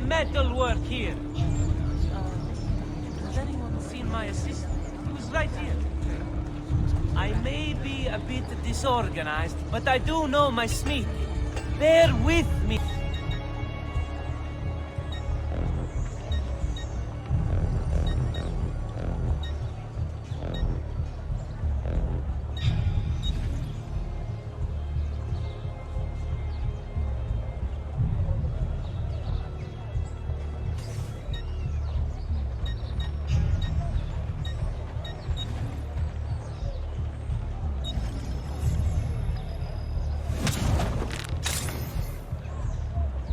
metal work here. Has anyone seen my assistant? He was right here. I may be a bit disorganized, but I do know my smith. Bear with me.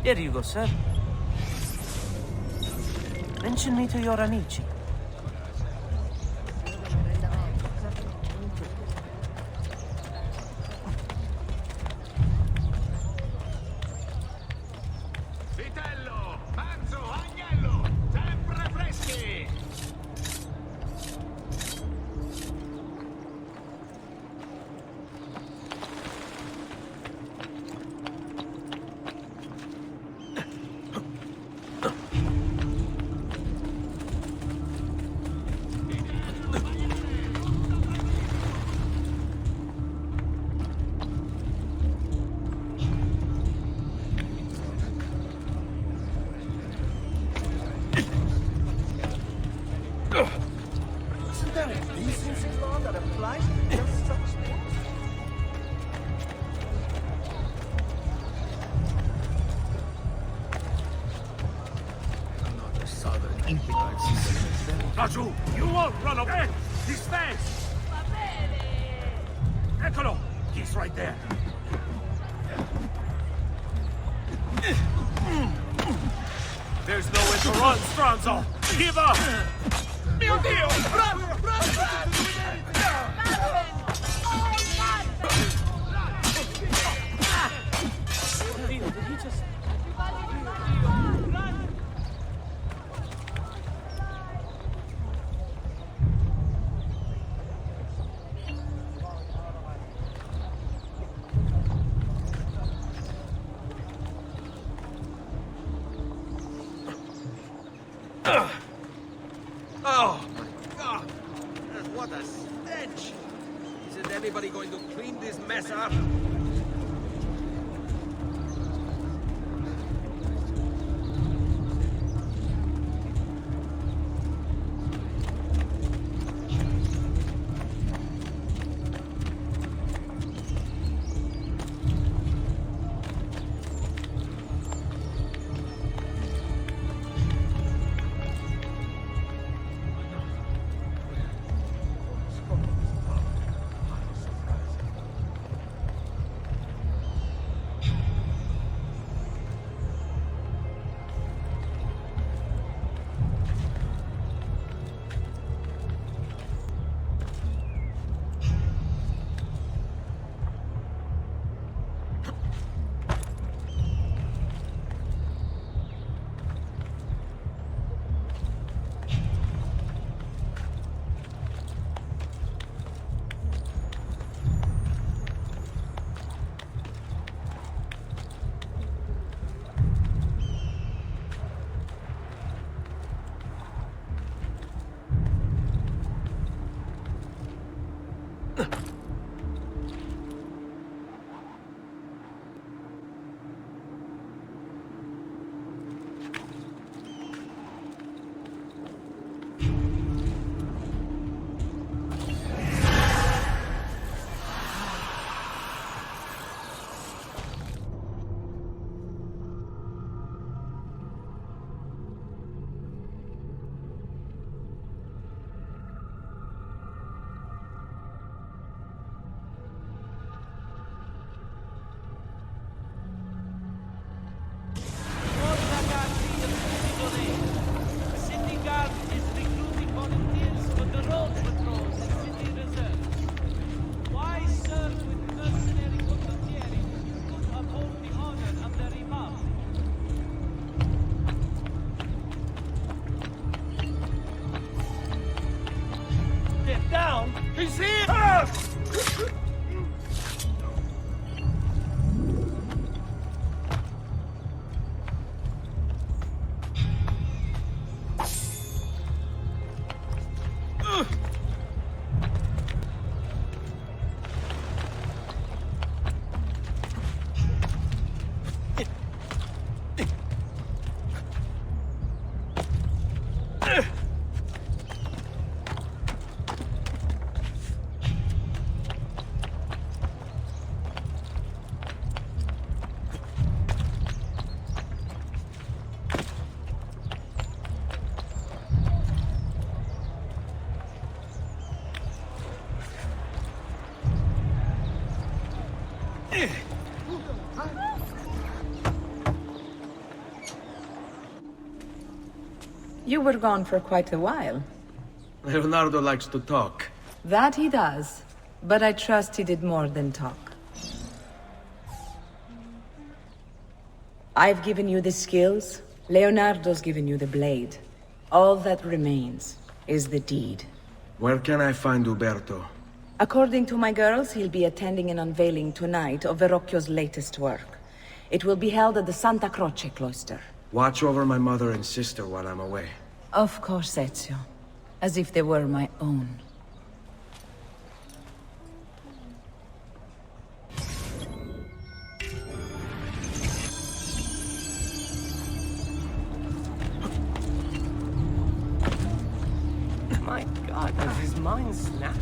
Here you go, sir. Mention me to your amici. Vitello, manzo, agnello, sempre freschi! Isn't there a decency law that applies to just such things? Another southern impudence. Laggiù, you won't run away! He's fast! Eccolo! He's right there. There's nowhere to run, Stronzo! Give up! Mio Dio! Run! Run! Run! Did he just... Oh my God! What a stench! Isn't anybody going to clean this mess up? He's here! You were gone for quite a while. Leonardo likes to talk. That he does. But I trust he did more than talk. I've given you the skills. Leonardo's given you the blade. All that remains is the deed. Where can I find Uberto? According to my girls, he'll be attending an unveiling tonight of Verrocchio's latest work. It will be held at the Santa Croce cloister. Watch over my mother and sister while I'm away. Of course, Ezio. As if they were my own. My God, has his mind snapped?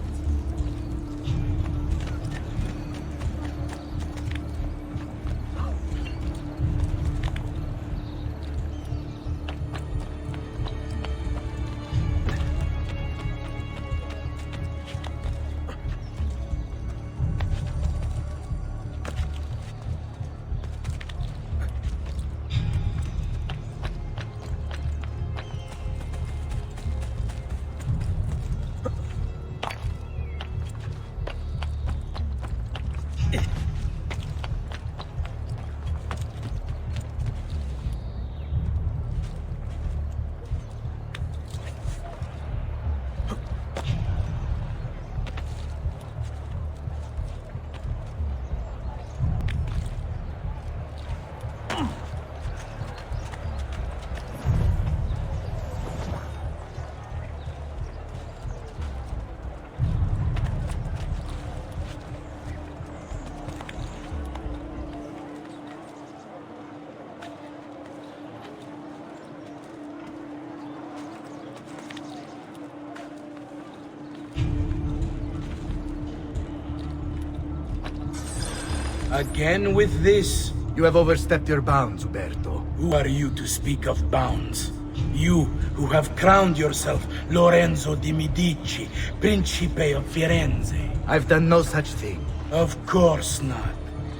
Again with this? You have overstepped your bounds, Uberto. Who are you to speak of bounds? You, who have crowned yourself Lorenzo di Medici, Principe of Firenze. I've done no such thing. Of course not.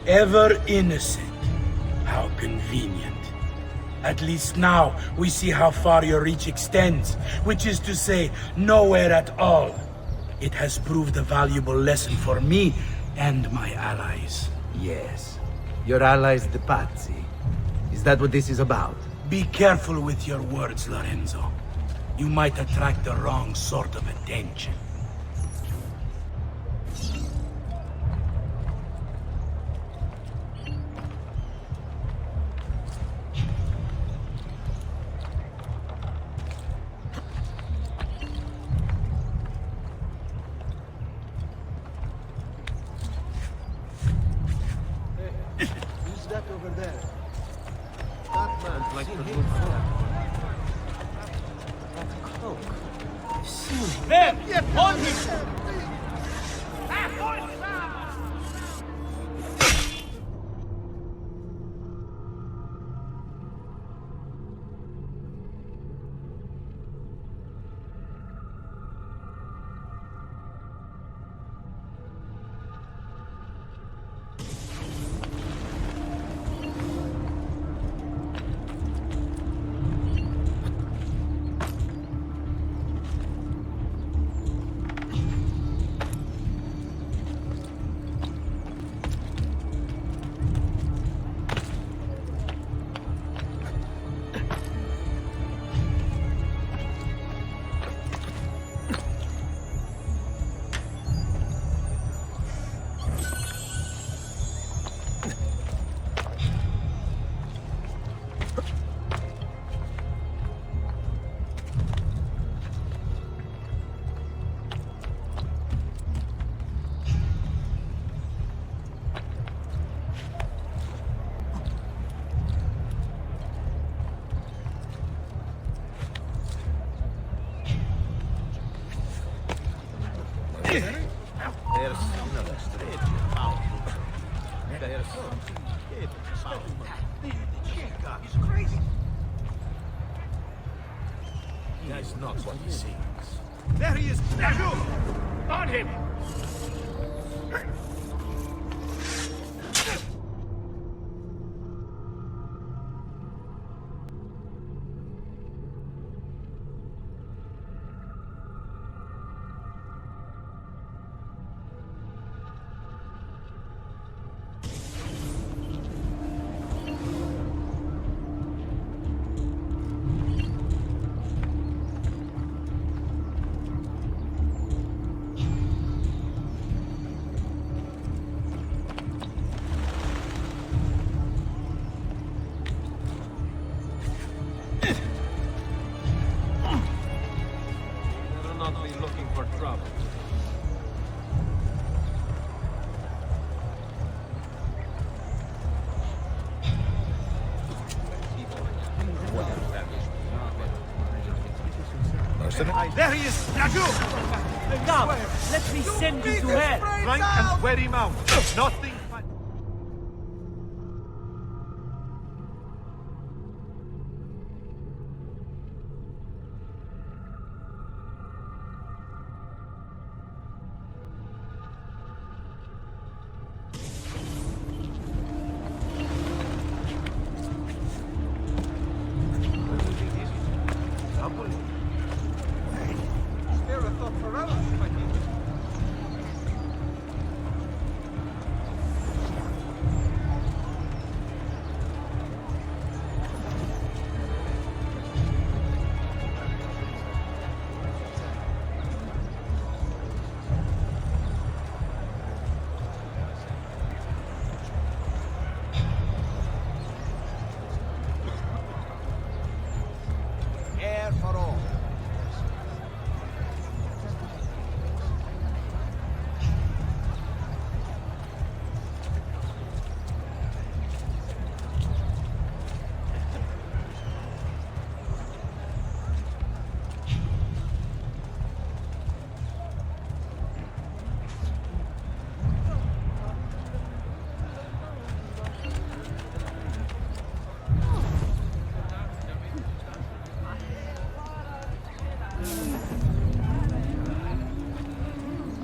Ever innocent. How convenient. At least now, we see how far your reach extends, which is to say, nowhere at all. It has proved a valuable lesson for me and my allies. Yes. Your allies, the Pazzi. Is that what this is about? Be careful with your words, Lorenzo. You might attract the wrong sort of attention. Who's that over there? That man, like the That cloak. I've seen him. There! On him! That's not what he seems. There he is! Azul! On him! There he is! Laju! Come, let me send you to hell. Flank and wear him out. Nothing. Air for all.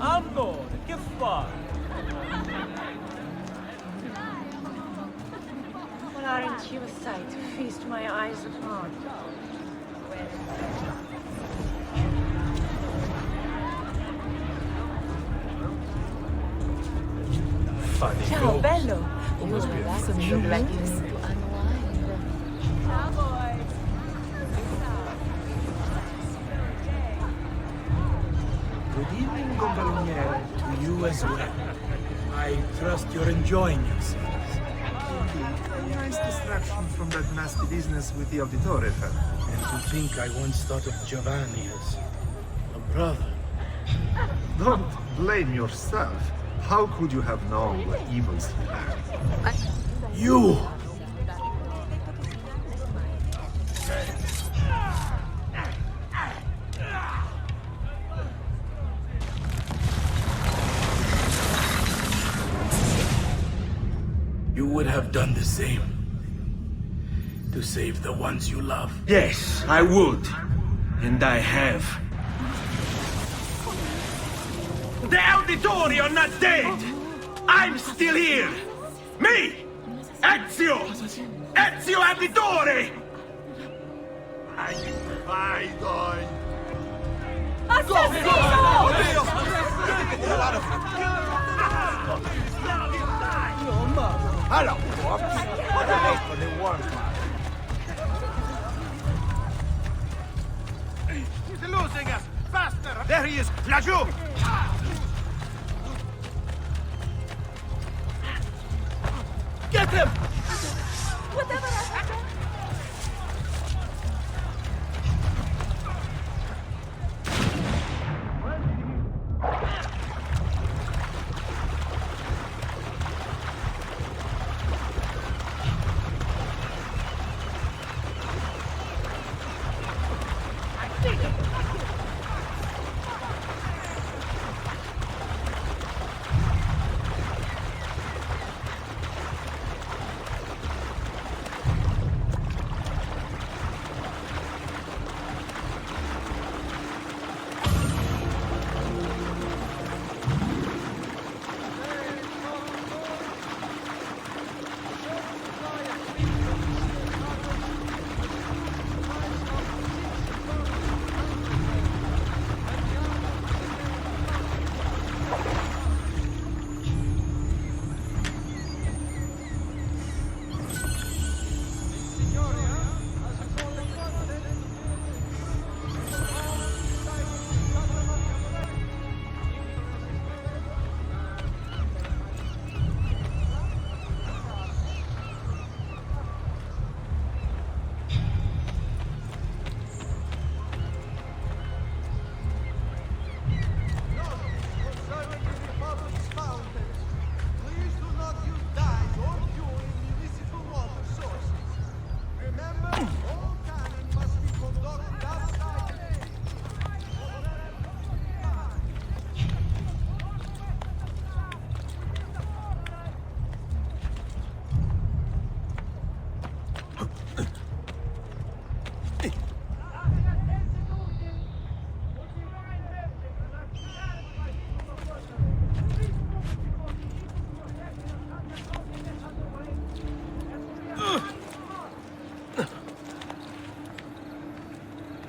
Amor, che fa? Well, aren't you a sight to feast my eyes upon? Funny Ciao, ghost. bello. You look like you need to unwind. Ciao, boy. Good evening, Gonfaloniere. To you as well. I trust you're enjoying yourselves. Indeed. A nice distraction from that nasty business with the Auditore family. And to think I once thought of Giovanni as a brother. Don't blame yourself. How could you have known what evils he had? You! You would have done the same. To save the ones you love. Yes, I would. And I have. The Auditori are not dead! I'm still here! Me! Ezio! Ezio Auditore! Hello, folks. What a night for the warm part. He's losing us! Faster! There he is! Laju! Get him!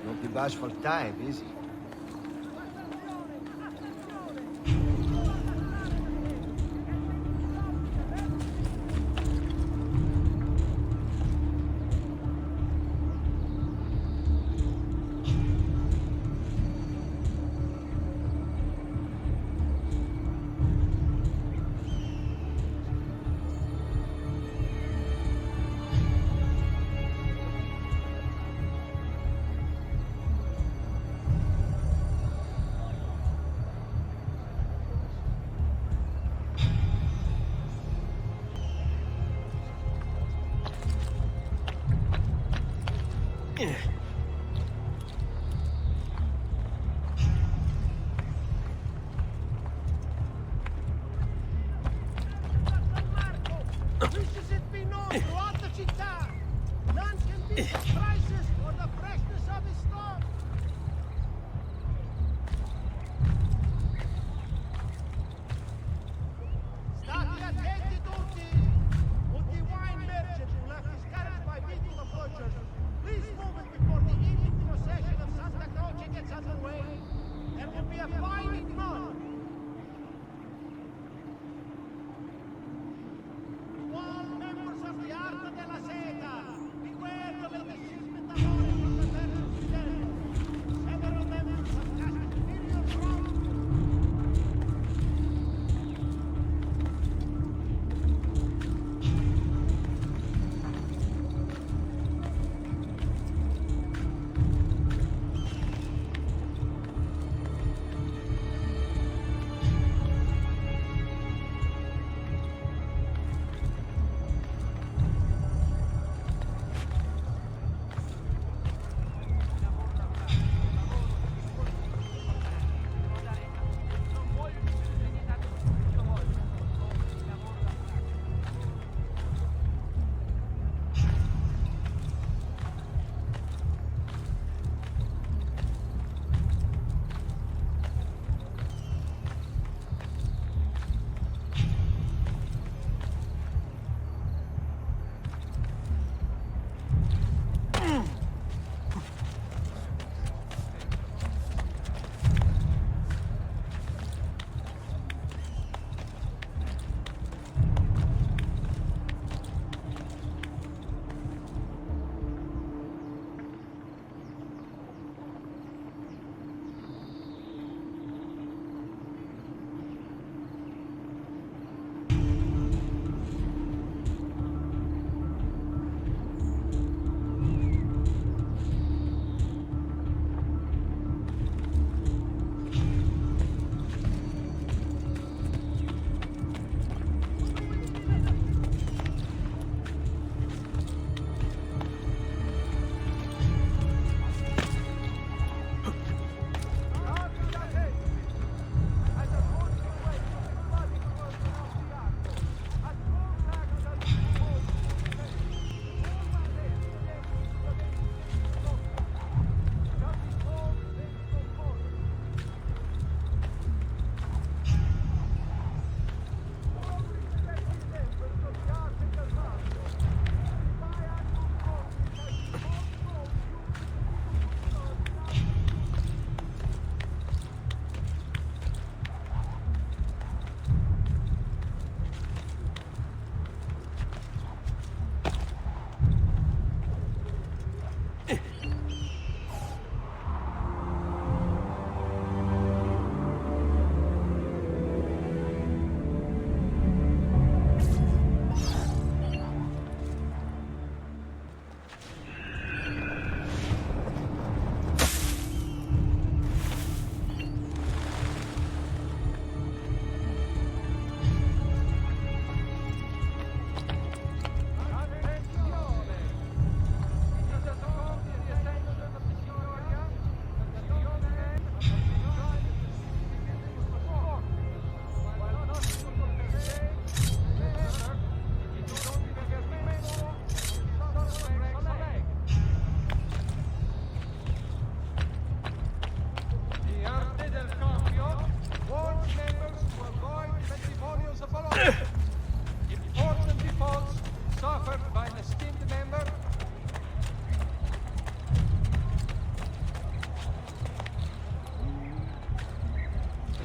Not the bashful type, is he?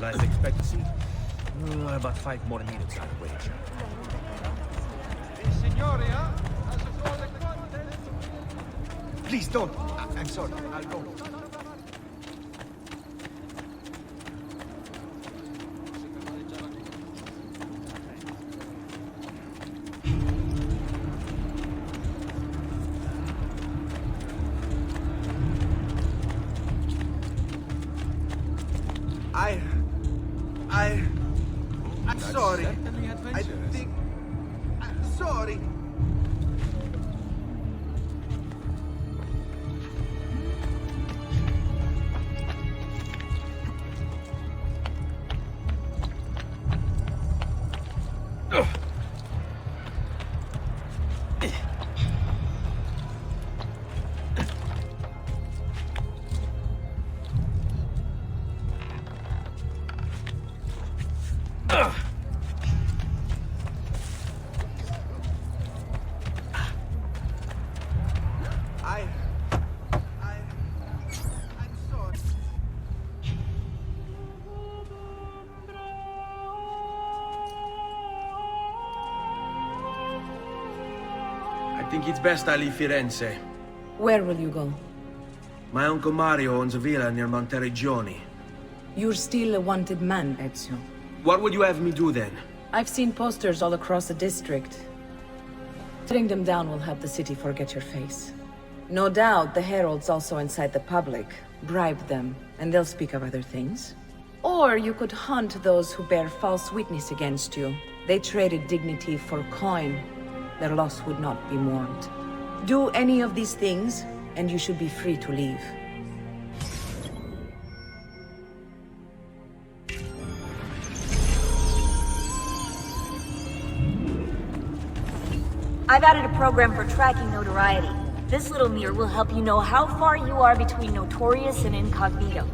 life expectancy? About 5 more minutes, I'd wager. Please don't. I'm sorry. I'll go. I'm sorry. I think... I'm sorry. I think it's best I leave Firenze. Where will you go? My uncle Mario owns a villa near Monteregioni. You're still a wanted man, Ezio. What would you have me do then? I've seen posters all across the district. Tearing them down will help the city forget your face. No doubt the heralds also incite the public. Bribe them, and they'll speak of other things. Or you could hunt those who bear false witness against you. They traded dignity for coin. Their loss would not be mourned. Do any of these things, and you should be free to leave. I've added a program for tracking notoriety. This little mirror will help you know how far you are between notorious and incognito.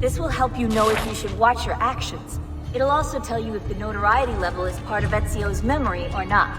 This will help you know if you should watch your actions. It'll also tell you if the notoriety level is part of Ezio's memory or not.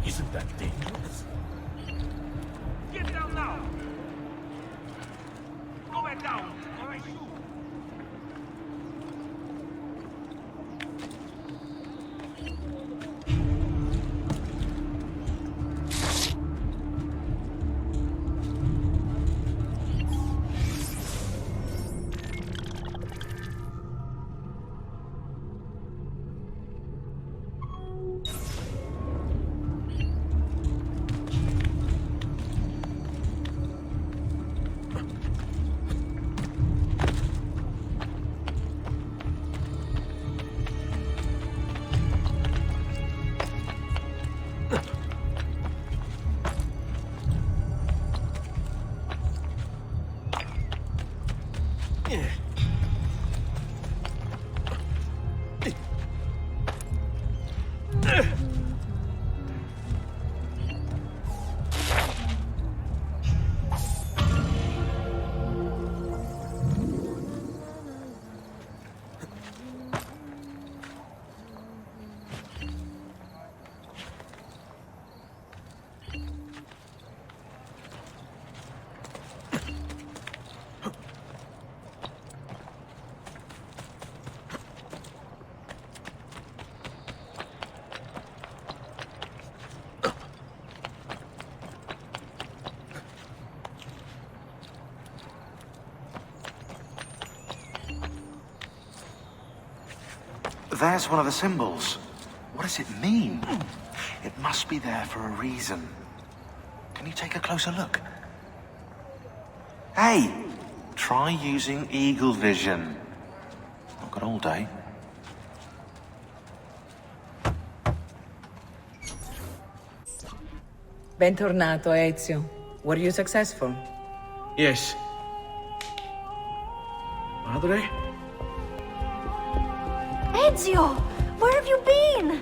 Isn't that dangerous? Get down now! Go back down, or I shoot! There's one of the symbols. What does it mean? It must be there for a reason. Can you take a closer look? Hey, try using eagle vision. Not got all day. Bentornato, Ezio. Were you successful? Yes. Madre? Ezio! Where have you been?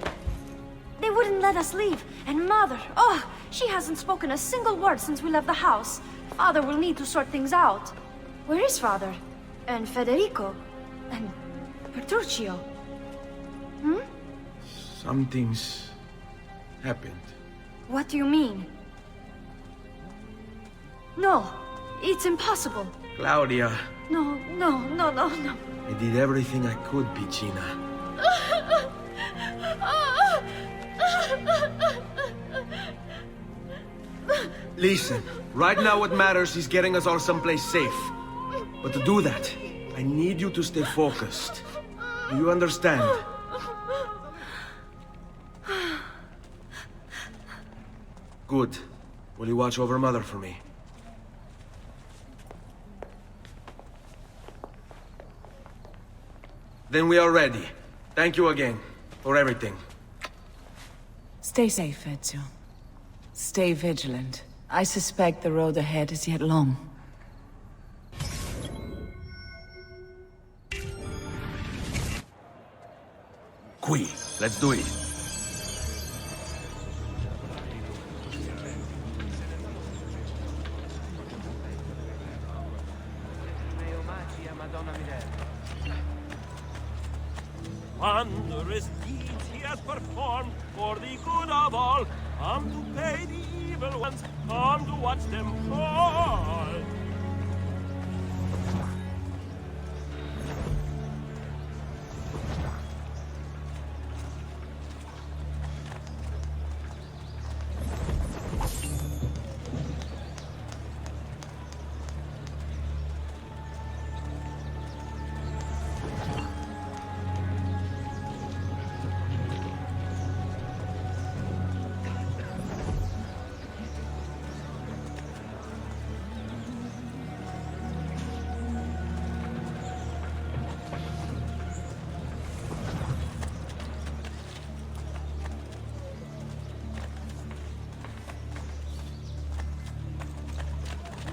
They wouldn't let us leave. And Mother, oh, she hasn't spoken a single word since we left the house. Father will need to sort things out. Where is Father? And Federico? And Petruccio? Hmm? Something's happened. What do you mean? No, it's impossible. Claudia, No. I did everything I could, Piccina. Listen, right now what matters is getting us all someplace safe. But to do that, I need you to stay focused. Do you understand? Good. Will you watch over Mother for me? Then we are ready. Thank you again for everything. Stay safe, Ezio. Stay vigilant. I suspect the road ahead is yet long. Qui. Let's do it. Wondrous deeds he has performed for the good of all. Come to pay the evil ones, come to watch them fall.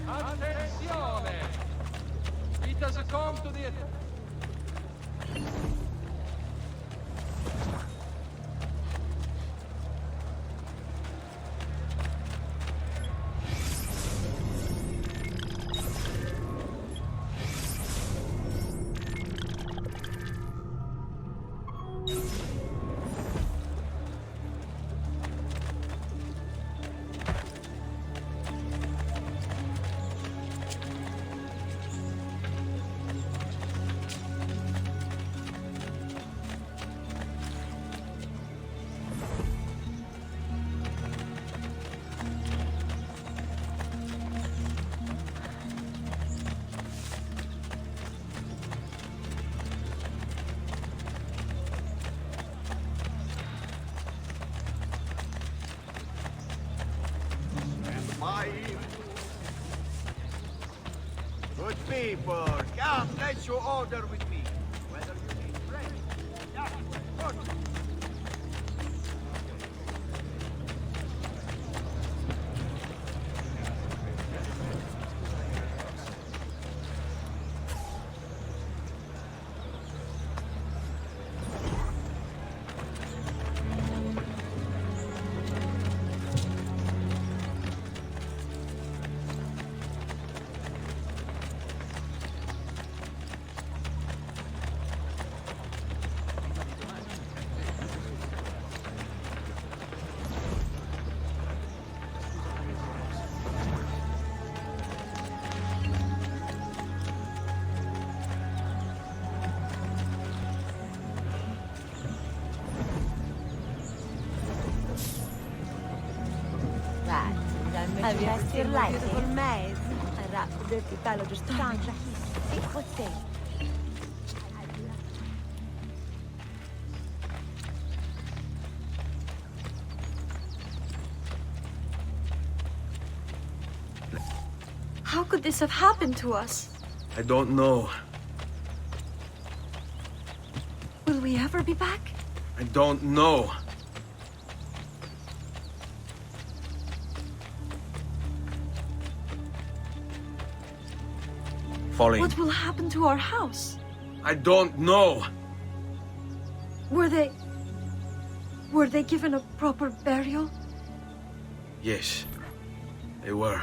Attenzione! It has come to the... Good people, come, place your order with me. Whether you need bread, good. Have you still like beautiful maze? And that dirty fellow just trying to see what's there. How could this have happened to us? I don't know. Will we ever be back? I don't know. Falling. What will happen to our house? I don't know. Were they given a proper burial? Yes, they were.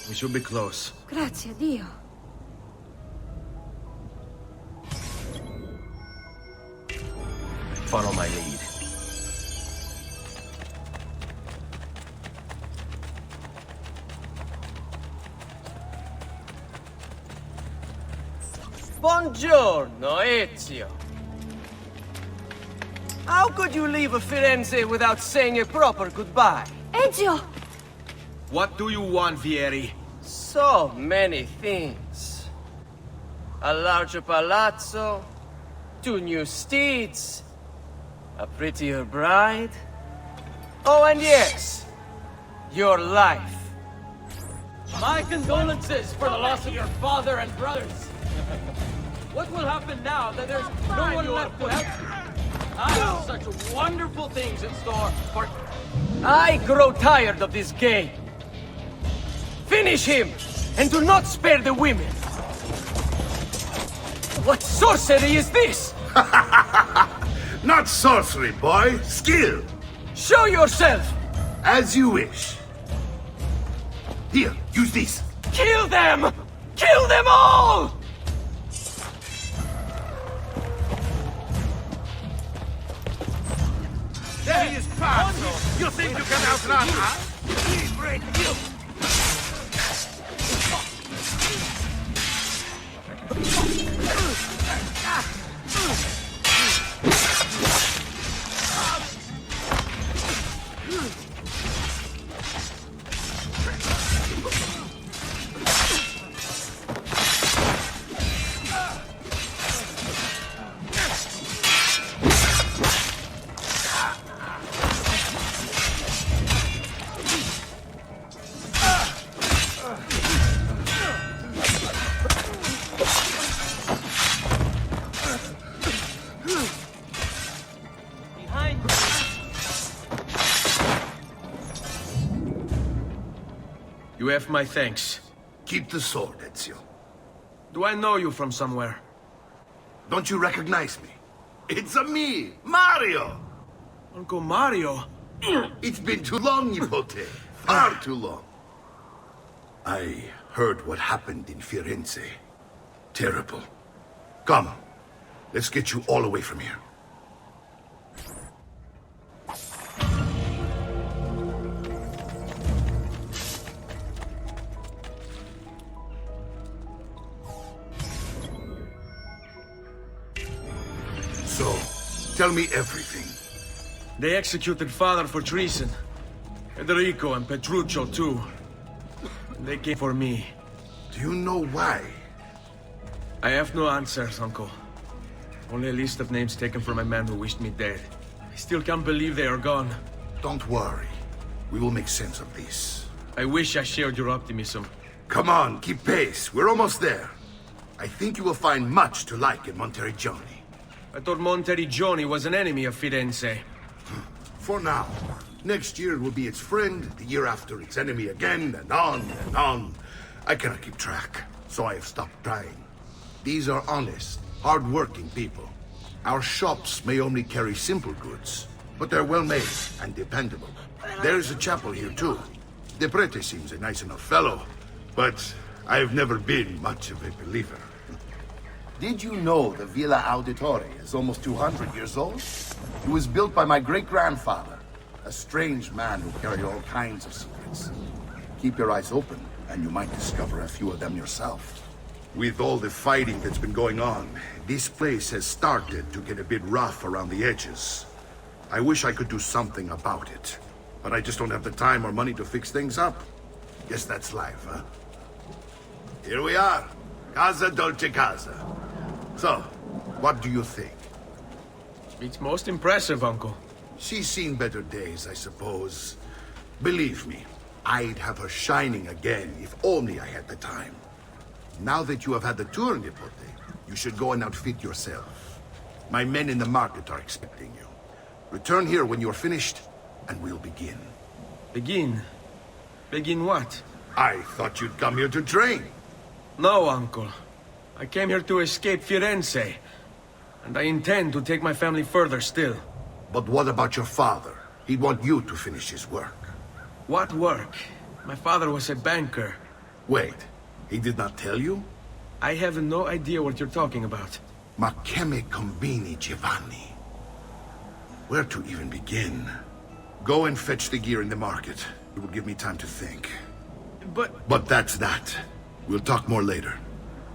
We should be close. Grazie a Dio. Follow my lead. Buongiorno, Ezio. How could you leave a Firenze without saying a proper goodbye? Ezio! What do you want, Vieri? So many things. A larger palazzo, 2 new steeds, a prettier bride. Oh, and yes, your life. My condolences for the loss of your father and brothers. What will happen now that there's no one left to help you? I have such wonderful things in store for... I grow tired of this game. Finish him, and do not spare the women. What sorcery is this? Not sorcery, boy. Skill. Show yourself. As you wish. Here, use this. Kill them! Kill them all! There he is, Pazzo! You think you can outrun us? We break you! You have my thanks. Keep the sword, Ezio. Do I know you from somewhere? Don't you recognize me? It's a me, Mario! Uncle Mario? It's been too long, Nipote. Far too long. I heard what happened in Firenze. Terrible. Come, let's get you all away from here. So, tell me everything. They executed father for treason. Federico and Petruccio too. And they came for me. Do you know why? I have no answers, Uncle. Only a list of names taken from a man who wished me dead. I still can't believe they are gone. Don't worry. We will make sense of this. I wish I shared your optimism. Come on, keep pace. We're almost there. I think you will find much to like in Monteriggioni. I thought Monteriggioni was an enemy of Firenze. For now. Next year it will be its friend, the year after its enemy again, and on and on. I cannot keep track, so I have stopped trying. These are honest, hard-working people. Our shops may only carry simple goods, but they're well-made and dependable. There's a chapel here, too. The prete seems a nice enough fellow, but I've never been much of a believer. Did you know the Villa Auditore is almost 200 years old? It was built by my great-grandfather, a strange man who carried all kinds of secrets. Keep your eyes open, and you might discover a few of them yourself. With all the fighting that's been going on, this place has started to get a bit rough around the edges. I wish I could do something about it, but I just don't have the time or money to fix things up. Guess that's life, huh? Here we are. Casa Dolce Casa. So, what do you think? It's most impressive, Uncle. She's seen better days, I suppose. Believe me, I'd have her shining again if only I had the time. Now that you have had the tour, Nipote, you should go and outfit yourself. My men in the market are expecting you. Return here when you're finished, and we'll begin. Begin? Begin what? I thought you'd come here to train. No, Uncle. I came here to escape Firenze, and I intend to take my family further still. But what about your father? He'd want you to finish his work. What work? My father was a banker. Wait, he did not tell you? I have no idea what you're talking about. Ma che me combini, Giovanni? Where to even begin? Go and fetch the gear in the market. It will give me time to think. But that's that. We'll talk more later.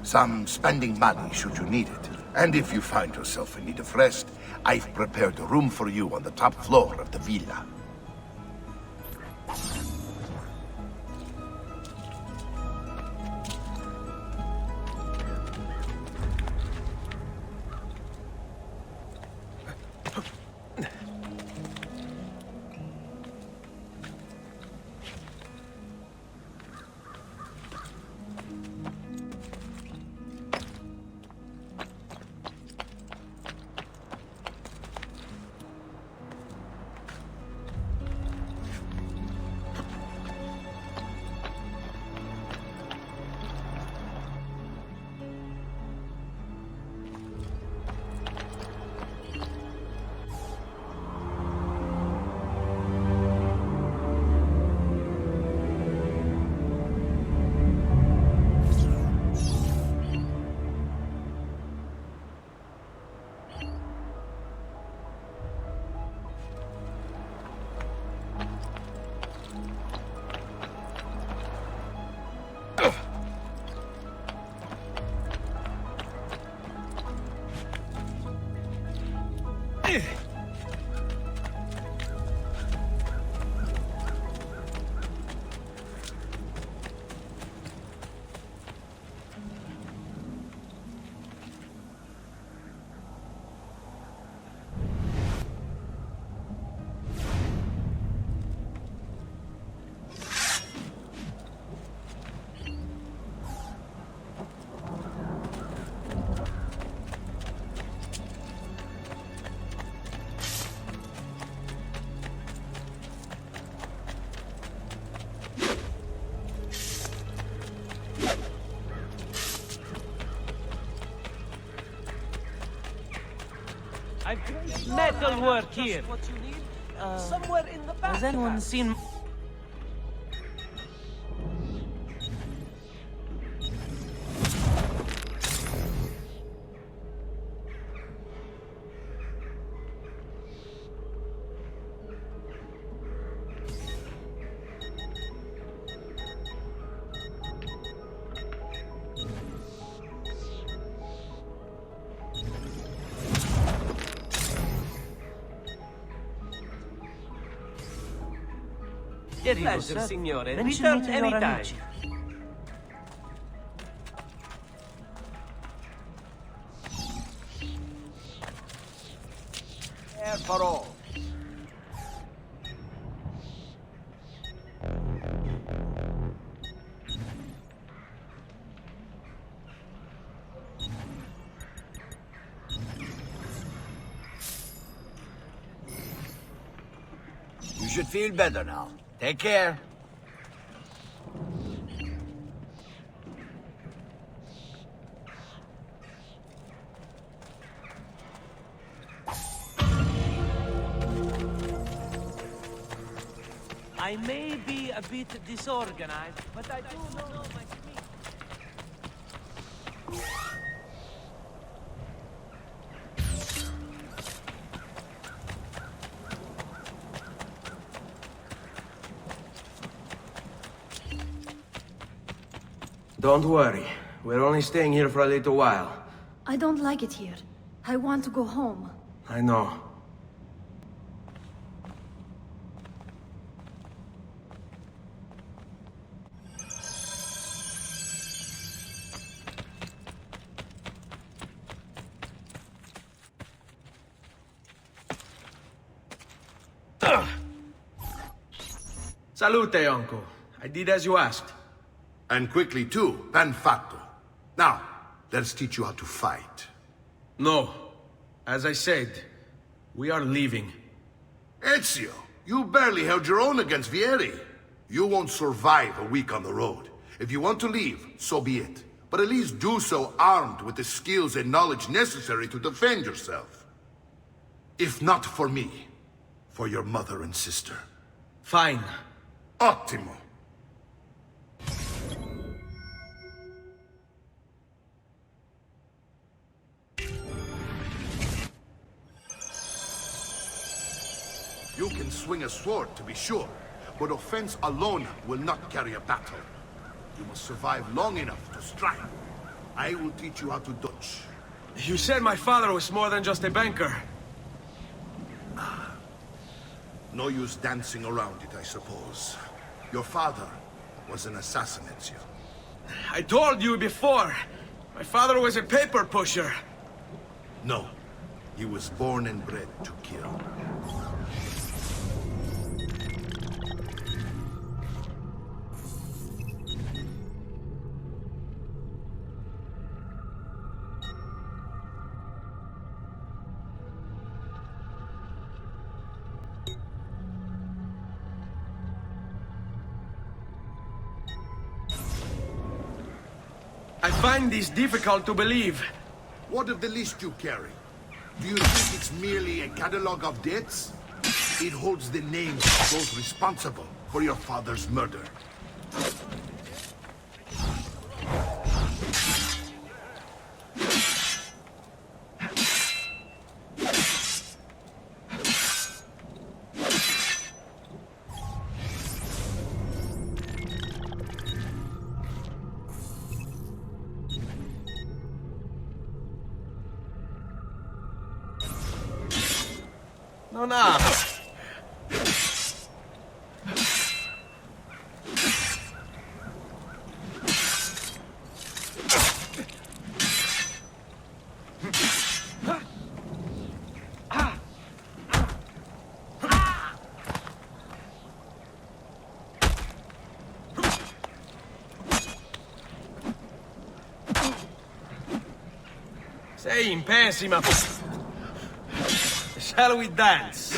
Some spending money should you need it. And if you find yourself in need of rest, I've prepared a room for you on the top floor of the villa. Metal work here. Somewhere in the back. Has anyone seen? Pleasure, signore. Return anytime. Air for all. You should feel better now. Take care. I may be a bit disorganized, but I do know my technique. Don't worry. We're only staying here for a little while. I don't like it here. I want to go home. I know. Salute, uncle. I did as you asked. And quickly too, ben fatto. Now, let's teach you how to fight. No. As I said, we are leaving. Ezio, you barely held your own against Vieri. You won't survive a week on the road. If you want to leave, so be it. But at least do so armed with the skills and knowledge necessary to defend yourself. If not for me, for your mother and sister. Fine. Ottimo. You can swing a sword, to be sure, but offense alone will not carry a battle. You must survive long enough to strike. I will teach you how to dodge. You said my father was more than just a banker. No use dancing around it, I suppose. Your father was an assassin, Ezio. I told you before. My father was a paper pusher. No. He was born and bred to kill. I find this difficult to believe. What of the list you carry? Do you think it's merely a catalog of debts? It holds the names of those responsible for your father's murder. No. Sei in pessima. Shall we dance?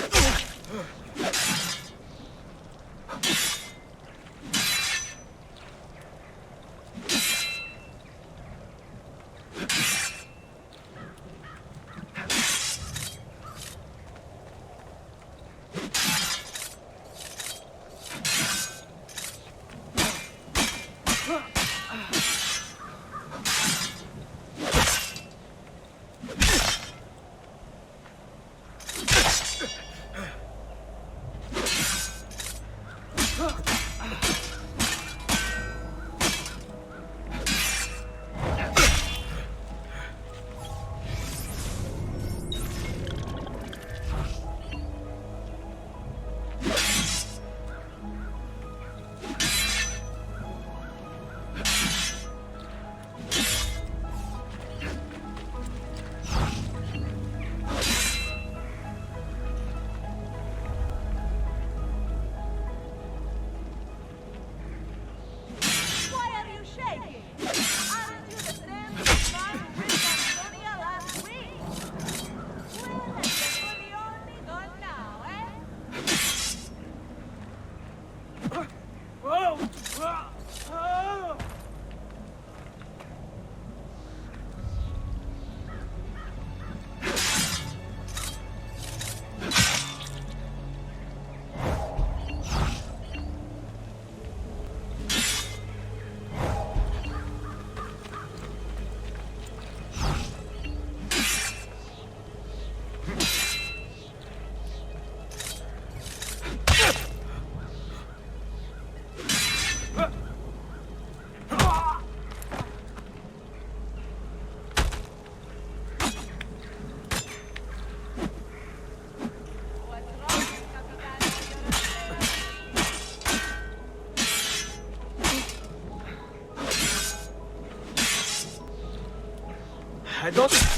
Don't...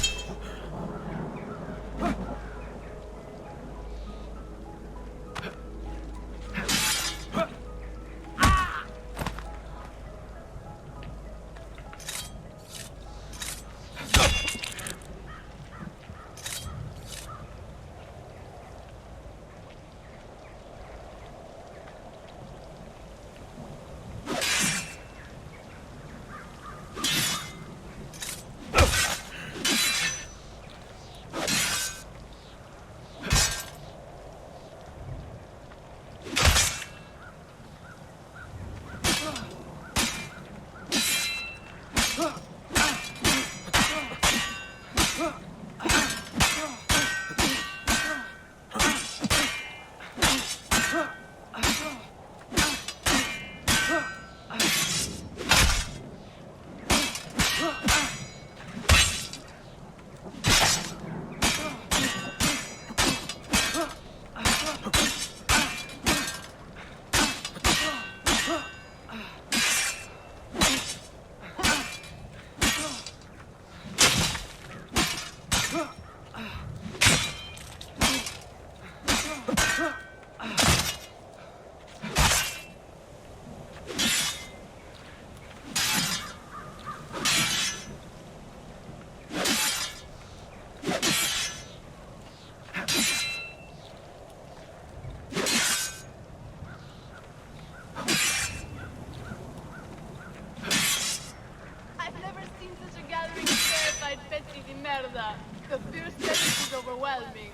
The fierce presence is overwhelming.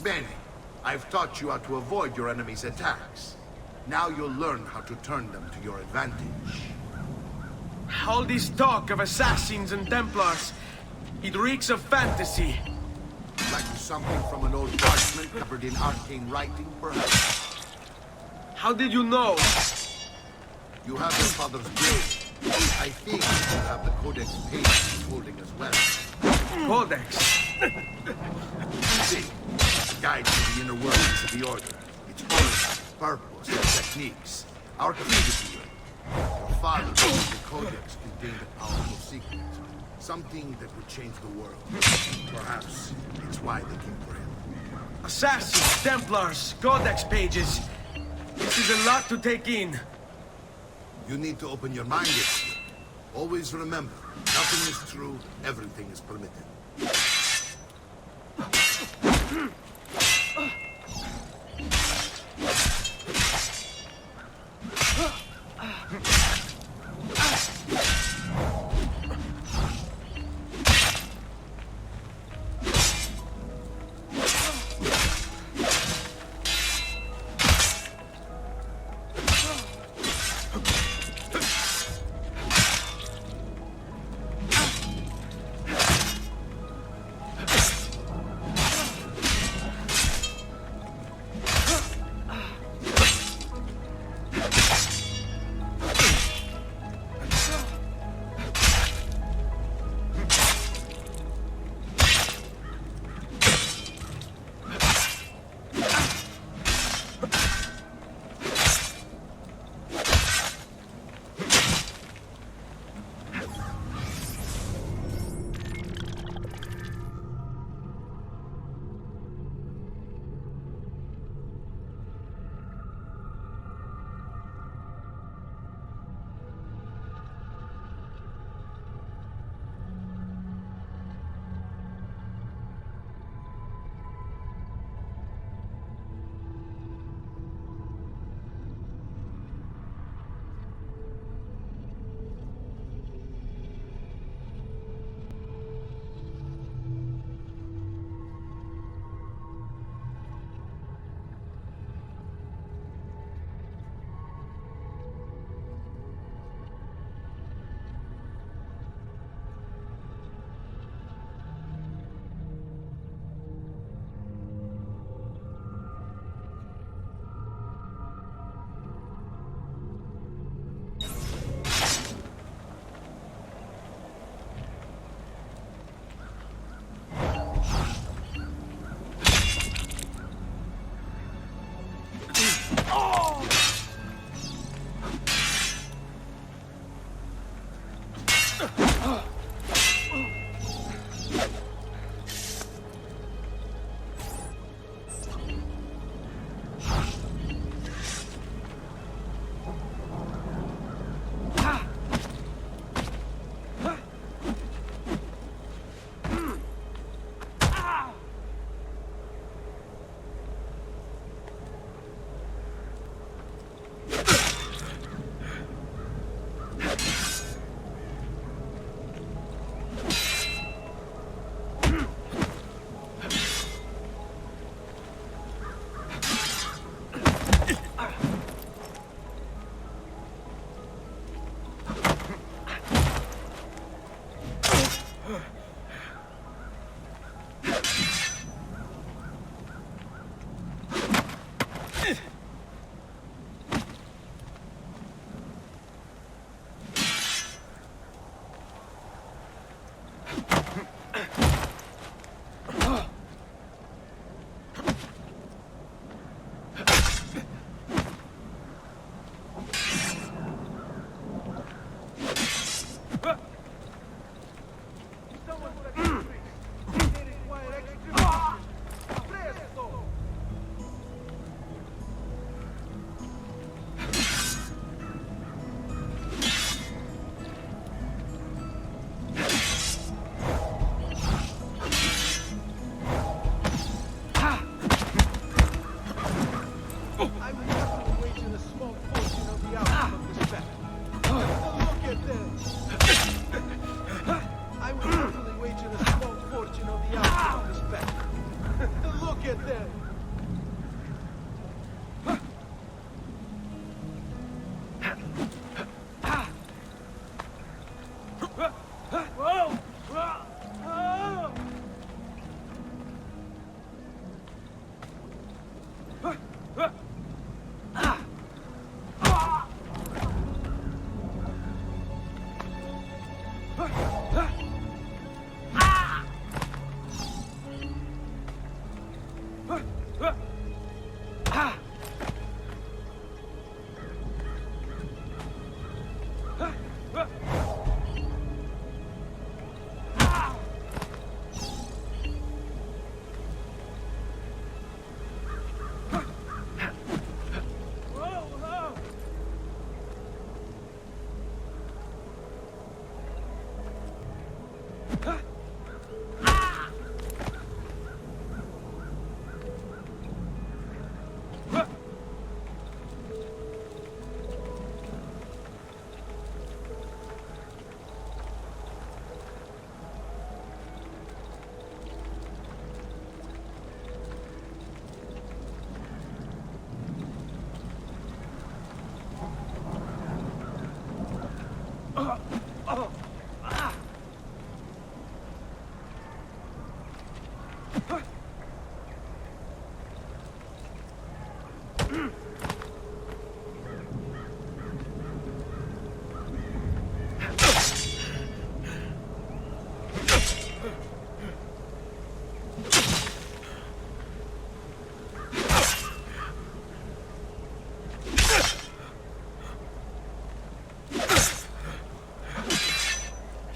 Bene, I've taught you how to avoid your enemy's attacks. Now you'll learn how to turn them to your advantage. All this talk of assassins and Templars, it reeks of fantasy. Like something from an old parchment covered in arcane writing, perhaps? How did you know? You have your father's blade. I think you have the Codex page he's holding as well. Codex? See, the guide to the inner workings of the Order. Its origin, purpose, and techniques. Our key to it. Your father believed the Codex contained a powerful secret. Something that would change the world. Perhaps it's why they came for him. Assassins, Templars, Codex pages. This is a lot to take in. You need to open your mind, Ezio. Always remember, nothing is true, everything is permitted.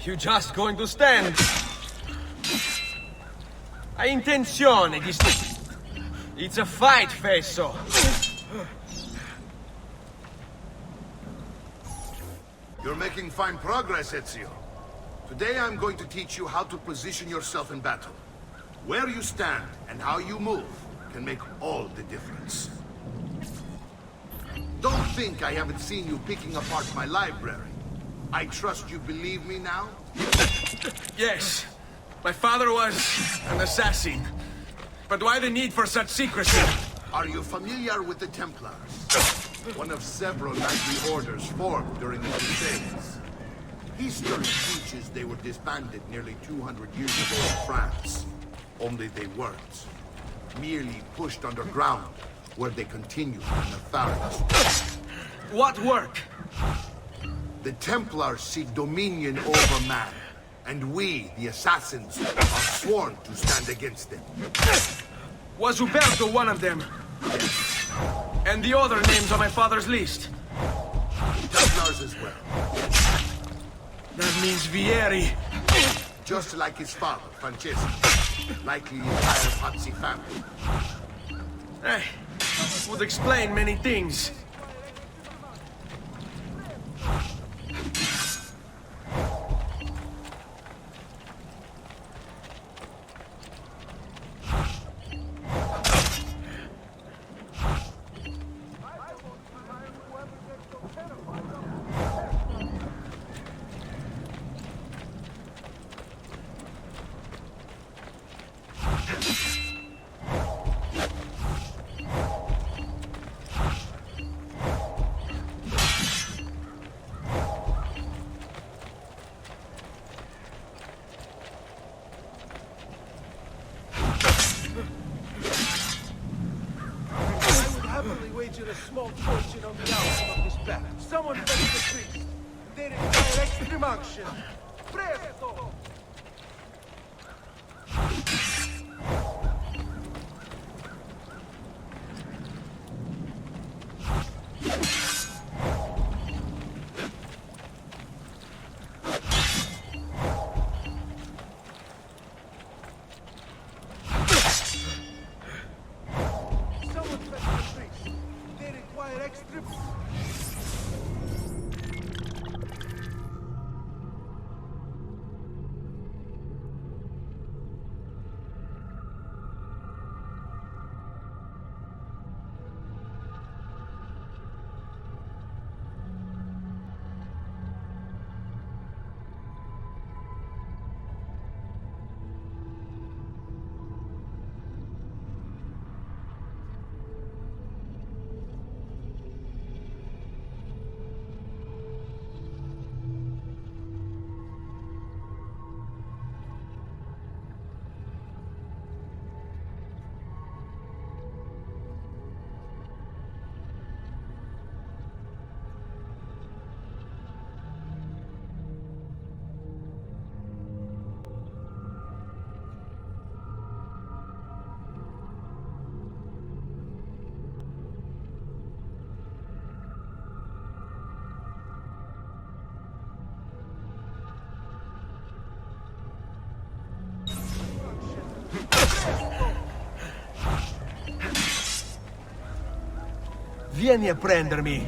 You just going to stand? Hai intenzione di It's a fight, Fesso. You're making fine progress, Ezio. Today I'm going to teach you how to position yourself in battle. Where you stand and how you move can make all the difference. Don't think I haven't seen you picking apart my library. I trust you believe me now? Yes. My father was an assassin. But why the need for such secrecy? Are you familiar with the Templars? One of several knightly orders formed during the Crusades. History teaches they were disbanded nearly 200 years ago in France. Only they weren't. Merely pushed underground, where they continue in nefarious. What work? The Templars seek dominion over man, and we, the assassins, are sworn to stand against them. Was Uberto one of them? Yes. And the other names on my father's list? Templars as well. That means Vieri. Just like his father, Francesco. Likely the entire Pazzi family. Hey, would explain many things. A small fortune on the outcome of this battle. Someone fetch the priest. They require extreme action. Presto! Vieni a prendermi.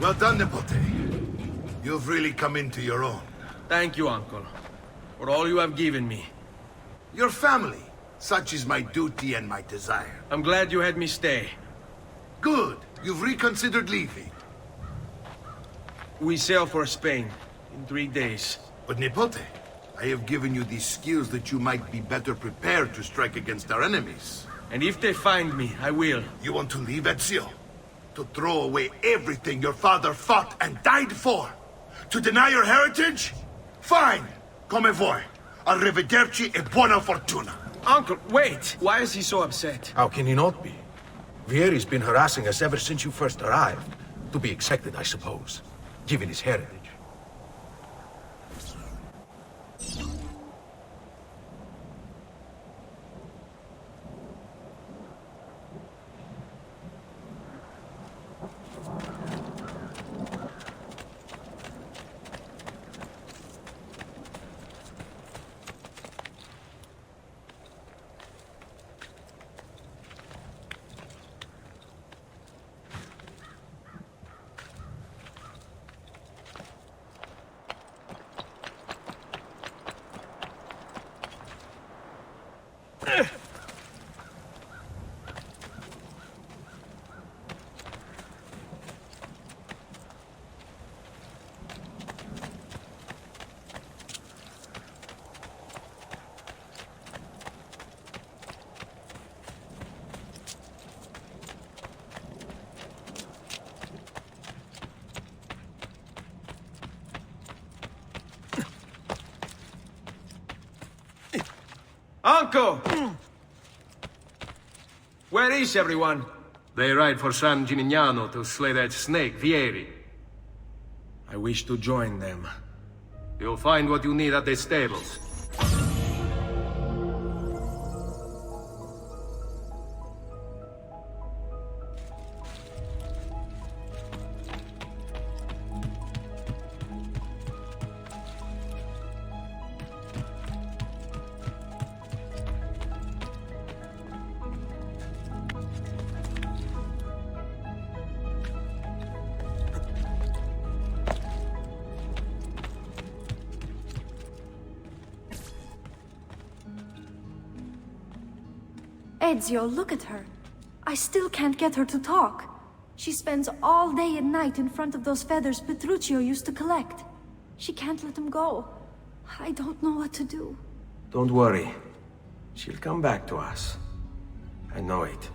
Well done, Nepote. You've really come into your own. Thank you, Uncle, for all you have given me. Your family. Such is my duty and my desire. I'm glad you had me stay. Good. You've reconsidered leaving. We sail for Spain in 3 days. But Nepote, I have given you these skills that you might be better prepared to strike against our enemies. And if they find me, I will. You want to leave Ezio? To throw away everything your father fought and died for? To deny your heritage? Fine! Come vuoi. Arrivederci e buona fortuna. Uncle, wait! Why is he so upset? How can he not be? Vieri's been harassing us ever since you first arrived. To be expected, I suppose, given his heritage. Uncle! Where is everyone? They ride for San Gimignano to slay that snake, Vieri. I wish to join them. You'll find what you need at the stables. Ezio, look at her. I still can't get her to talk. She spends all day and night in front of those feathers Petruchio used to collect. She can't let them go. I don't know what to do. Don't worry. She'll come back to us. I know it.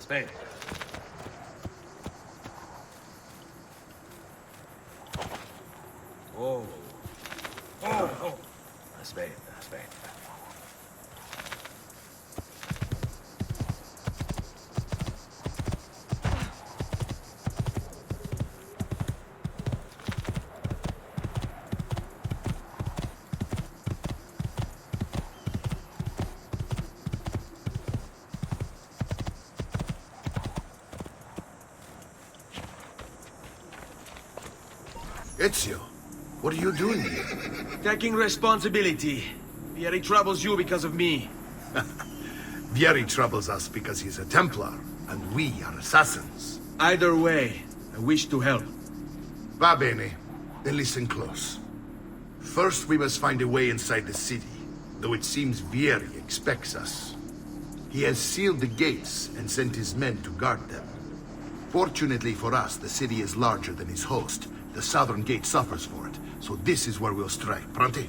Spade. Oh. Oh. A spade. A spade. Ezio, what are you doing here? Taking responsibility. Vieri troubles you because of me. Vieri troubles us because he's a Templar, and we are assassins. Either way, I wish to help. Va bene. Then listen close. First, we must find a way inside the city, though it seems Vieri expects us. He has sealed the gates and sent his men to guard them. Fortunately for us, the city is larger than his host. The southern gate suffers for it, so this is where we'll strike. Pronti?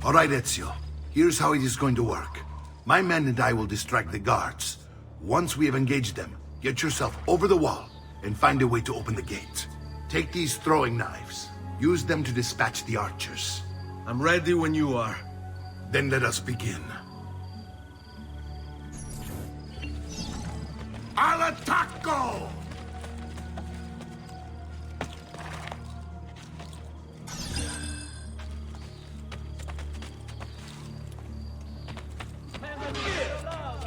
All right, Ezio. Here's how it is going to work. My men and I will distract the guards. Once we have engaged them, get yourself over the wall and find a way to open the gate. Take these throwing knives. Use them to dispatch the archers. I'm ready when you are. Then let us begin. Al attacco!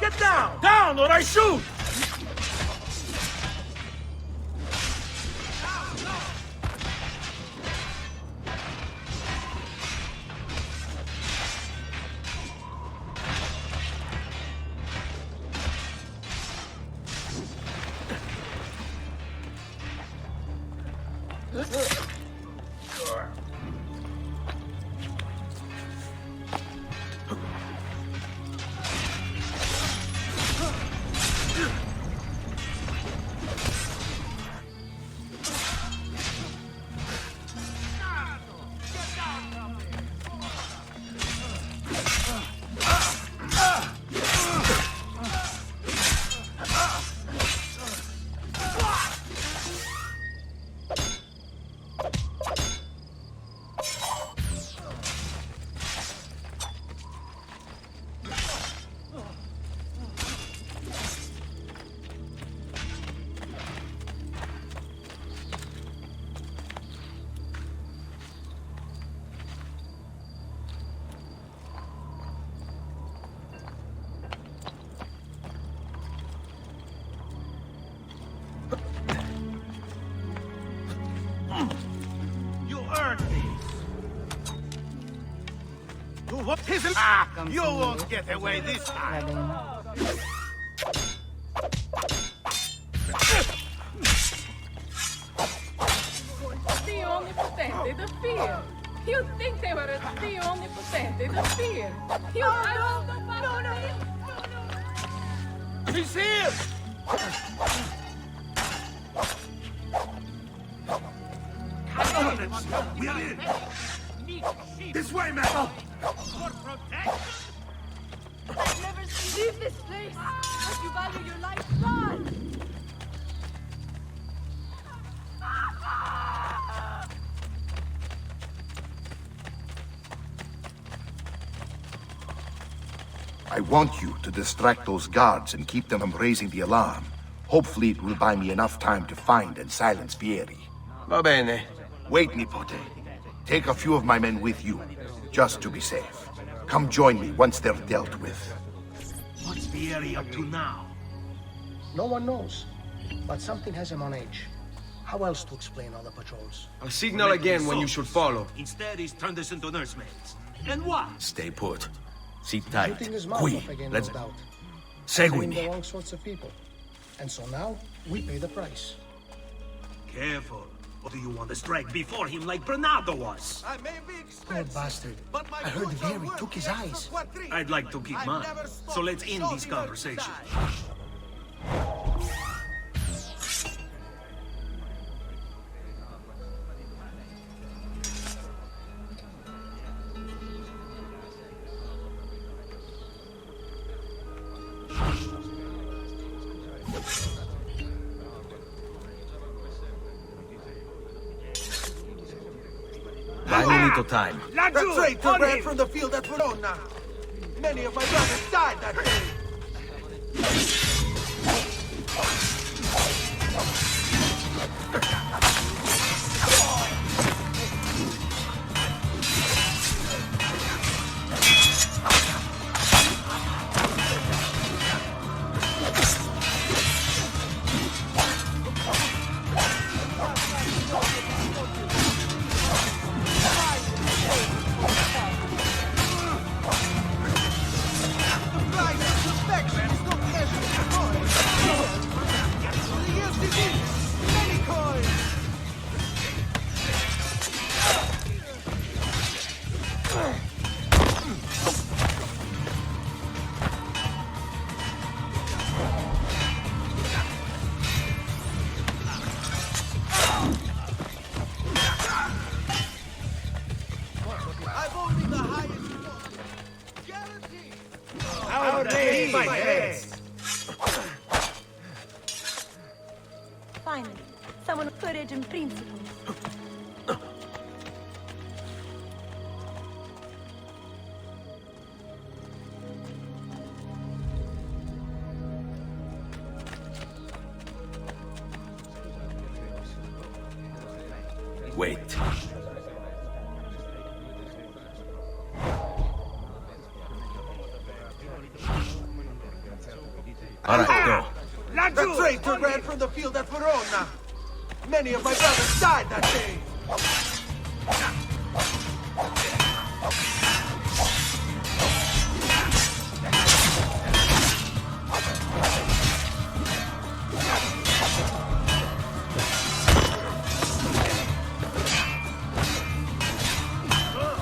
Get down! Down, or I shoot! You won't get away this time. The omnipotente, the fear. You'd think they were the omnipotente, the fear. No. He's here! Come on, Ezio. We are in. This way, man! For protection? I've never seen Leave this place! If you value your life, run! I want you to distract those guards and keep them from raising the alarm. Hopefully it will buy me enough time to find and silence Vieri. Va bene. Wait, Nipote. Take a few of my men with you, just to be safe. Come join me once they're dealt with. What's Vieri up to now? No one knows, but something has him on edge. How else to explain all the patrols? I'll signal again when you should follow. Instead, he's turned us into nursemaids. And what? Stay put. Sit tight. Shooting his mouth Qui. off again, Let's... no doubt. Seguimi. The wrong sorts of people. And so now, we pay the price. Careful. Or do you want to strike before him like Bernardo was? I may be Poor bastard. I heard Vieri took his eyes. I'd like to keep mine. So let's end this conversation. Buy me little time. The traitor ran from the field at Verona. Many of my brothers died that day. Finally, someone with courage and principle. Wait. All right, go. The traitor ran from the field at Verona. Many of my brothers died that day.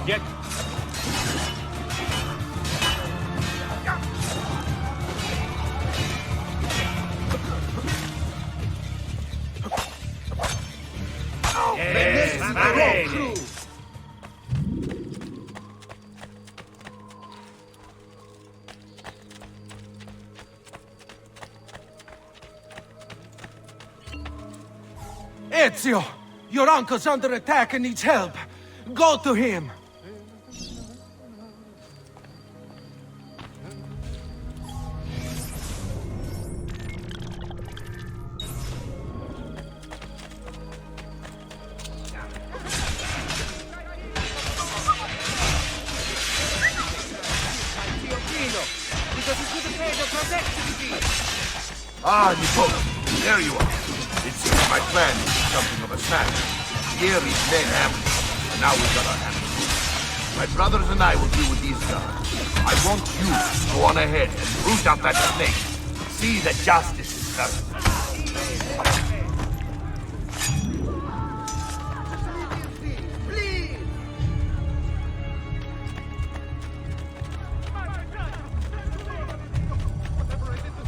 Get. This is the wrong crew. Ezio! Your uncle's under attack and needs help. Go to him! Ah, Nicola, there you are. It seems my plan is something of a snap. Vieri's men have me, and now we've got our hands. My brothers and I will deal with these guards. I want you to go on ahead and root out that snake. See that justice is served.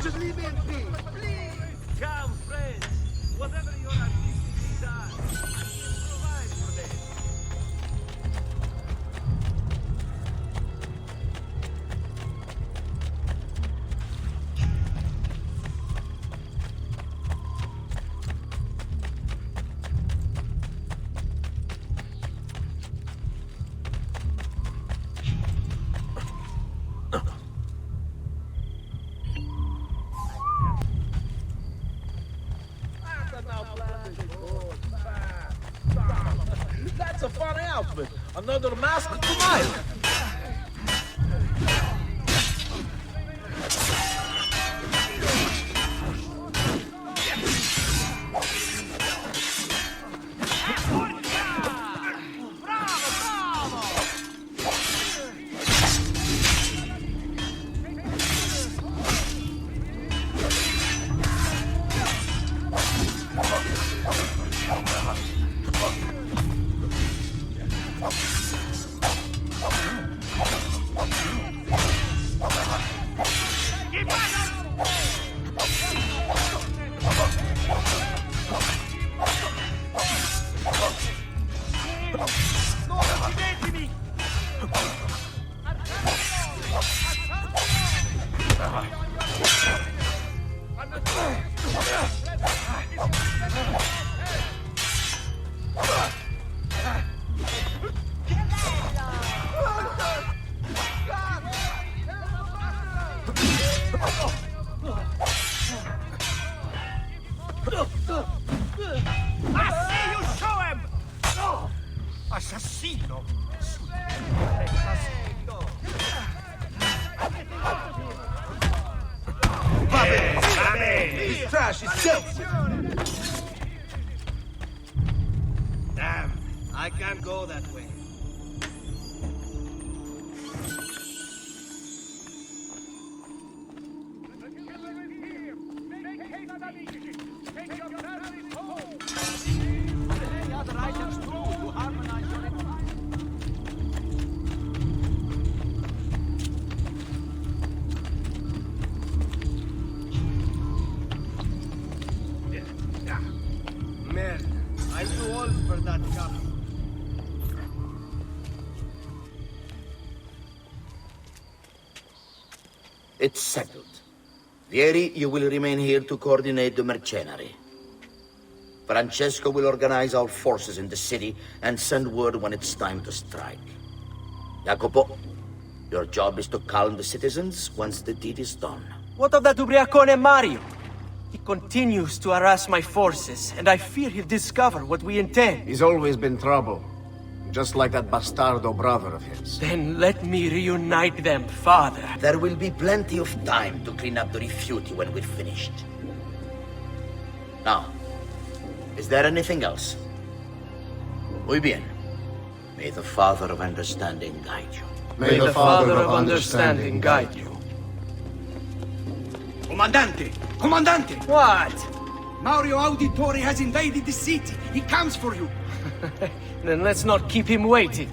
Just leave me in peace, please! Come, friends. Whatever your artistic desire, provide for them. That's a funny outfit. Another mask to mine. Assassino! Va bene! This trash is filthy! Damn, I can't go that way. Man, I'm too old for that cup. It's settled. Vieri, you will remain here to coordinate the mercenary. Francesco will organize our forces in the city and send word when it's time to strike. Jacopo, your job is to calm the citizens once the deed is done. What of that Ubriacone Mario? He continues to harass my forces, and I fear he'll discover what we intend. He's always been trouble. Just like that bastardo brother of his. Then let me reunite them, father. There will be plenty of time to clean up the rifiuti when we're finished. Now, is there anything else? Muy bien. May the Father of Understanding guide you. May the Father of Understanding guide you. Comandante! Comandante! What? Mario Auditore has invaded the city. He comes for you. Then let's not keep him waiting.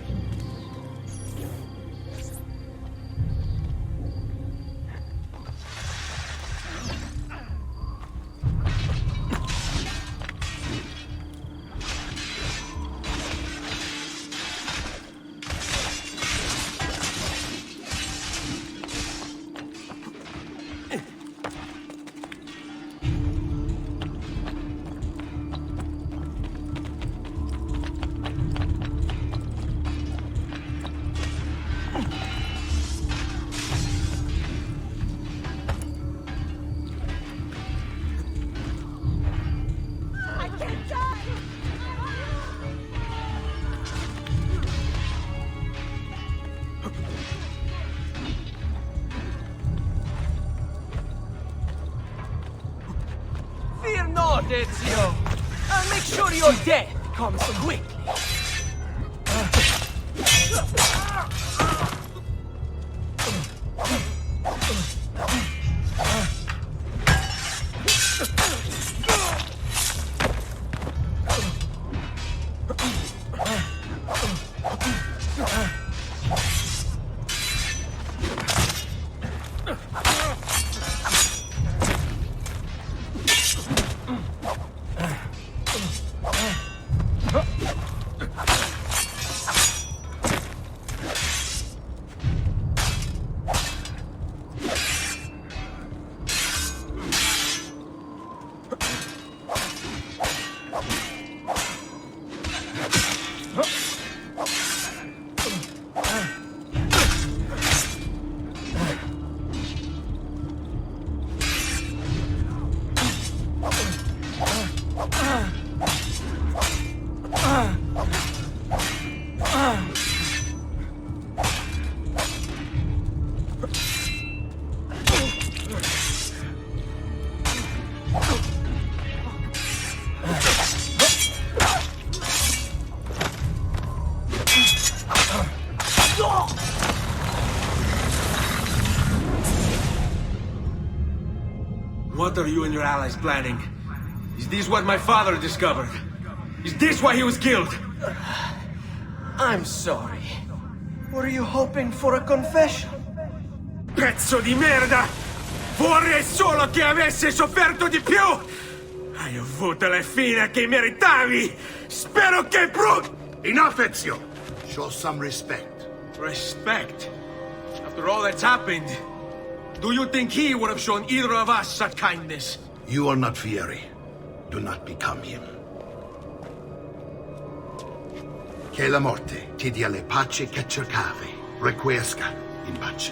Fear not, Ezio. I'll make sure your death comes quickly. What are you and your allies planning? Is this what my father discovered? Is this why he was killed? I'm sorry. Were you hoping for a confession? Pezzo di merda! Vorrei solo che avesse sofferto di più! Hai avuto la fine che meritavi! Spero che Enough, Ezio! Show some respect. Respect? After all that's happened, do you think he would have shown either of us such kindness? You are not Fieri. Do not become him. Che la morte ti dia le pace che cercavi. Requiesca in pace.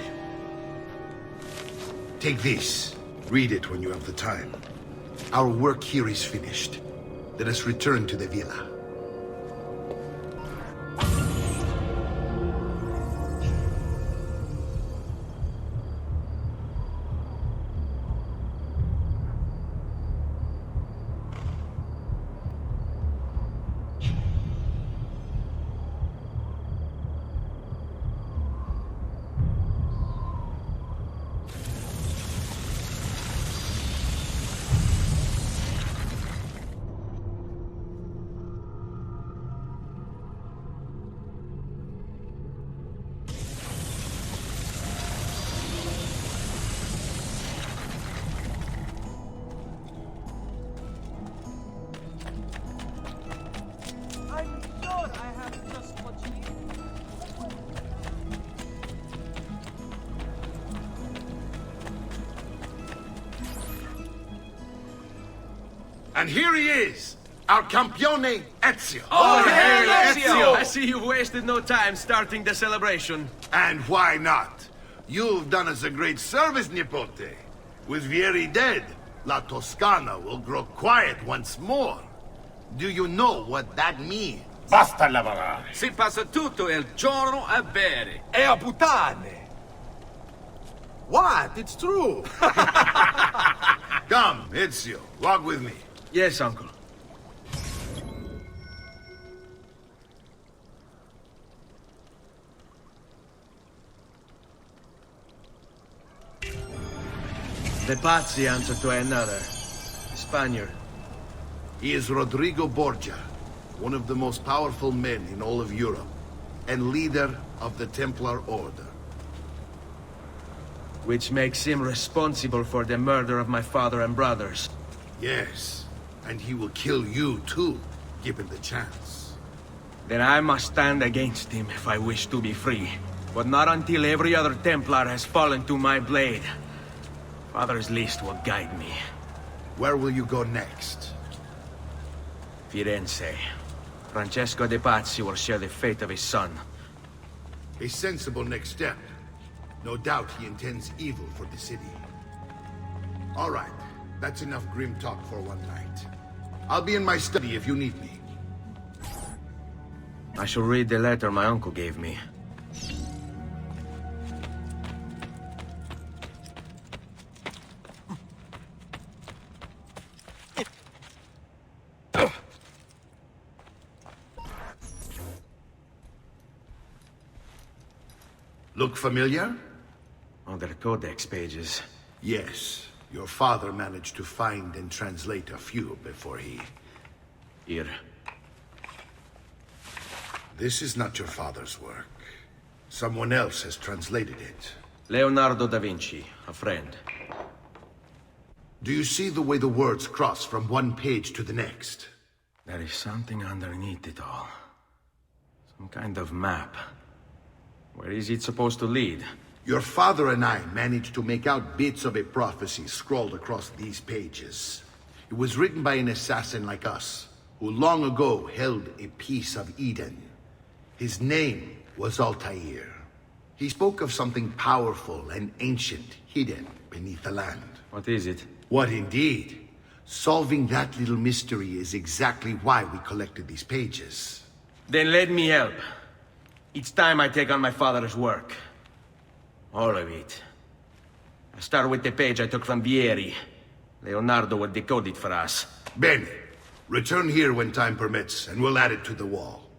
Take this. Read it when you have the time. Our work here is finished. Let us return to the villa. And here he is, our campione Ezio. Oh, hey, Ezio! I see you've wasted no time starting the celebration. And why not? You've done us a great service, Nipote. With Vieri dead, La Toscana will grow quiet once more. Do you know what that means? Basta lavorare. Si passa tutto il giorno a bere. E a puttane. What? It's true. Come, Ezio, walk with me. Yes, uncle. The Pazzi answer to another. A Spaniard. He is Rodrigo Borgia, one of the most powerful men in all of Europe, and leader of the Templar Order. Which makes him responsible for the murder of my father and brothers. Yes, and he will kill you too, given the chance. Then I must stand against him if I wish to be free. But not until every other Templar has fallen to my blade. Father's list will guide me. Where will you go next? Firenze. Francesco de Pazzi will share the fate of his son. A sensible next step. No doubt he intends evil for the city. All right, that's enough grim talk for one night. I'll be in my study if you need me. I shall read the letter my uncle gave me. Look familiar? Other codex pages. Yes. Your father managed to find and translate a few before he... Here. This is not your father's work. Someone else has translated it. Leonardo da Vinci, a friend. Do you see the way the words cross from one page to the next? There is something underneath it all. Some kind of map. Where is it supposed to lead? Your father and I managed to make out bits of a prophecy scrawled across these pages. It was written by an assassin like us, who long ago held a piece of Eden. His name was Altair. He spoke of something powerful and ancient hidden beneath the land. What is it? What indeed? Solving that little mystery is exactly why we collected these pages. Then let me help. It's time I take on my father's work. All of it. I start with the page I took from Vieri. Leonardo will decode it for us. Bene. Return here when time permits, and we'll add it to the wall.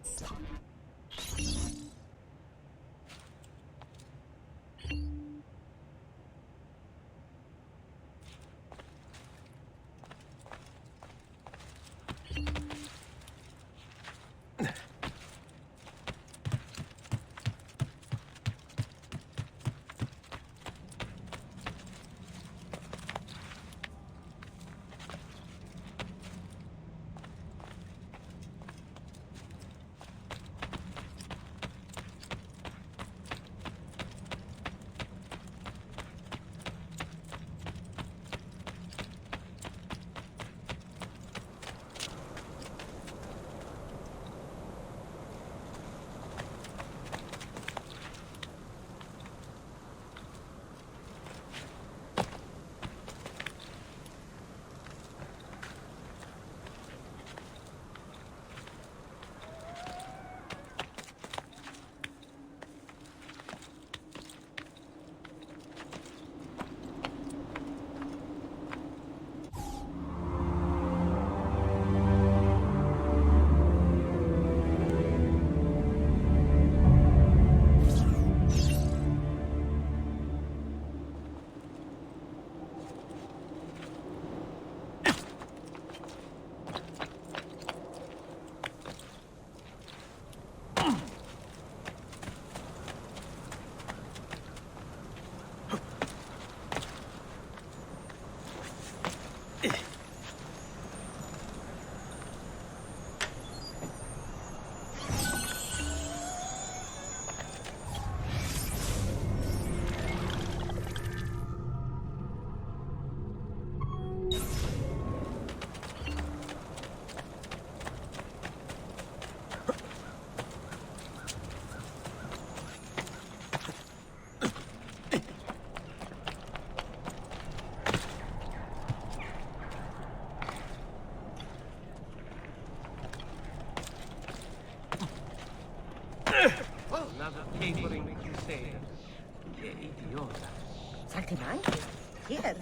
Another tapering crusader. Che idiota. Saltimbanchi? Here.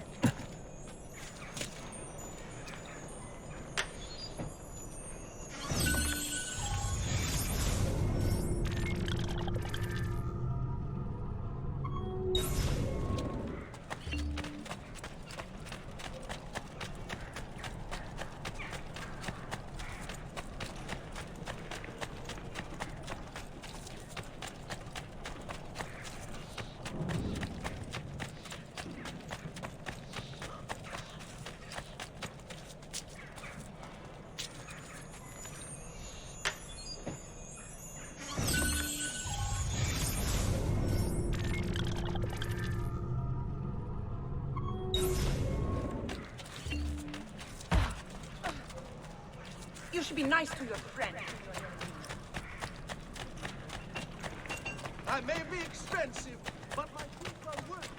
You should be nice to your friend. I may be expensive, but my people are worth it.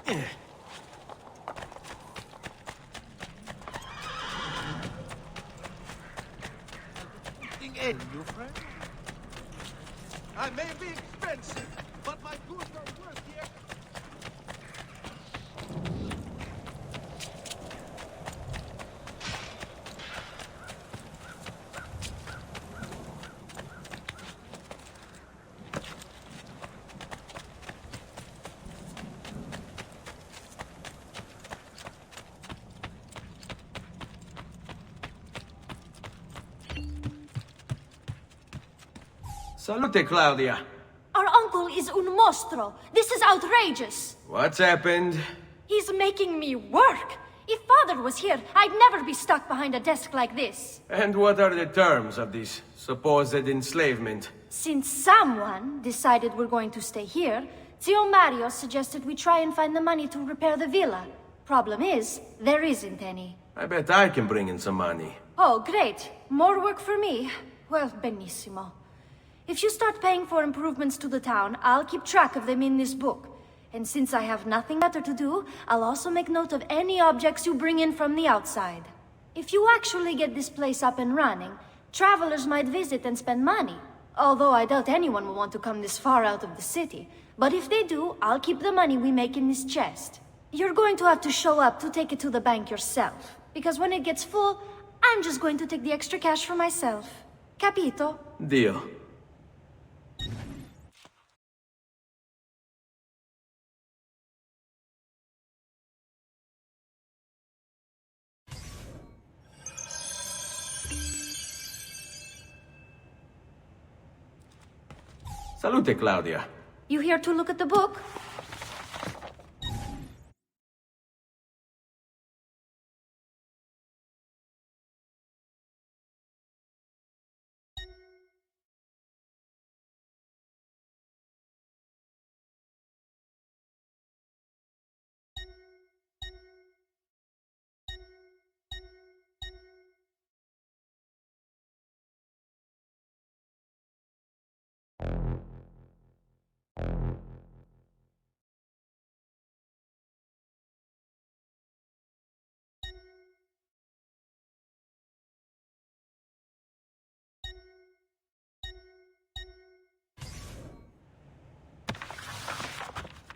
Something in you, friend? I may be expensive, but my goods are worth the extra. Salute, Claudia. Our uncle is un mostro. This is outrageous. What's happened? He's making me work. If Father was here, I'd never be stuck behind a desk like this. And what are the terms of this supposed enslavement? Since someone decided we're going to stay here, Zio Mario suggested we try and find the money to repair the villa. Problem is, there isn't any. I bet I can bring in some money. Oh, great. More work for me. Well, benissimo. If you start paying for improvements to the town, I'll keep track of them in this book. And since I have nothing better to do, I'll also make note of any objects you bring in from the outside. If you actually get this place up and running, travelers might visit and spend money. Although I doubt anyone will want to come this far out of the city. But if they do, I'll keep the money we make in this chest. You're going to have to show up to take it to the bank yourself. Because when it gets full, I'm just going to take the extra cash for myself. Capito? Deal. Salute, Claudia. You here to look at the book?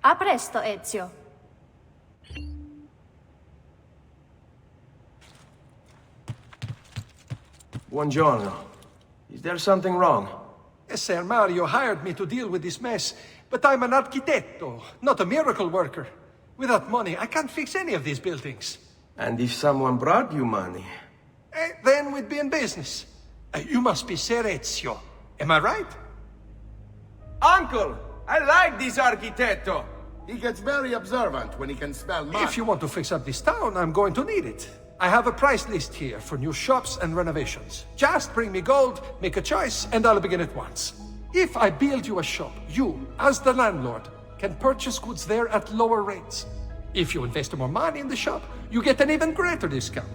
A presto, Ezio. Buongiorno. Is there something wrong? Ser Mario hired me to deal with this mess, but I'm an architetto, not a miracle worker. Without money, I can't fix any of these buildings. And if someone brought you money? Then we'd be in business. You must be Ser Ezio. Am I right? Uncle! I like this architetto! He gets very observant when he can smell money. If you want to fix up this town, I'm going to need it. I have a price list here for new shops and renovations. Just bring me gold, make a choice, and I'll begin at once. If I build you a shop, you, as the landlord, can purchase goods there at lower rates. If you invest more money in the shop, you get an even greater discount.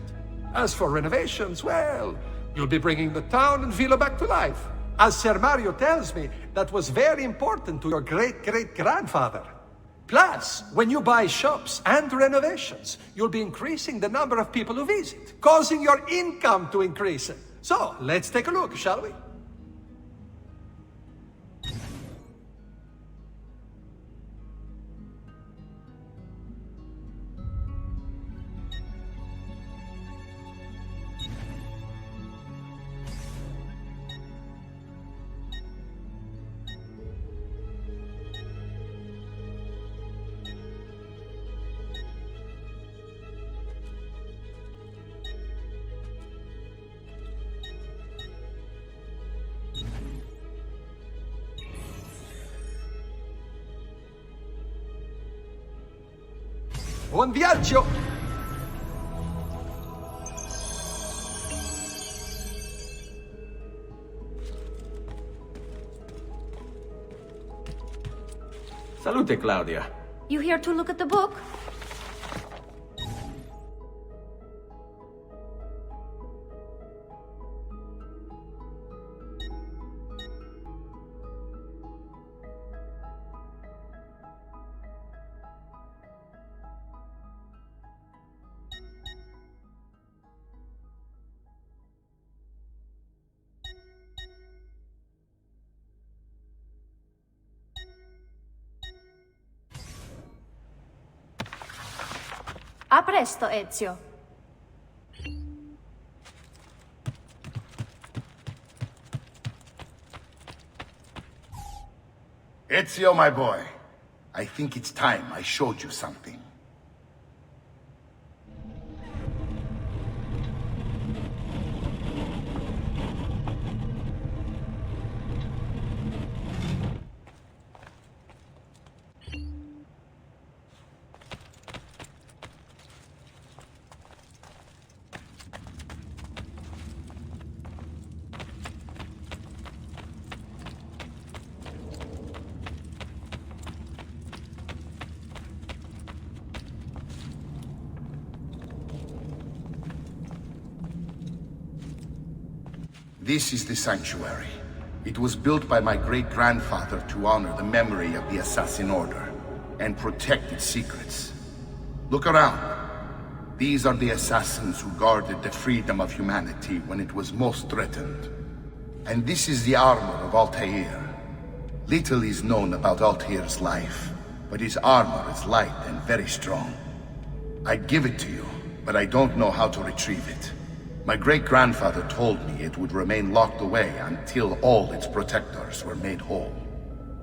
As for renovations, well, you'll be bringing the town and villa back to life. As Ser Mario tells me, that was very important to your great-great-grandfather. Plus, when you buy shops and renovations, you'll be increasing the number of people who visit, causing your income to increase. So, let's take a look, shall we? Buon viaggio! Salute, Claudia. You here to look at the book? presto, Ezio. Ezio, my boy, I think it's time I showed you something. This is the sanctuary. It was built by my great-grandfather to honor the memory of the Assassin Order and protect its secrets. Look around. These are the assassins who guarded the freedom of humanity when it was most threatened. And this is the armor of Altair. Little is known about Altair's life, but his armor is light and very strong. I'd give it to you, but I don't know how to retrieve it. My great-grandfather told me it would remain locked away until all its protectors were made whole.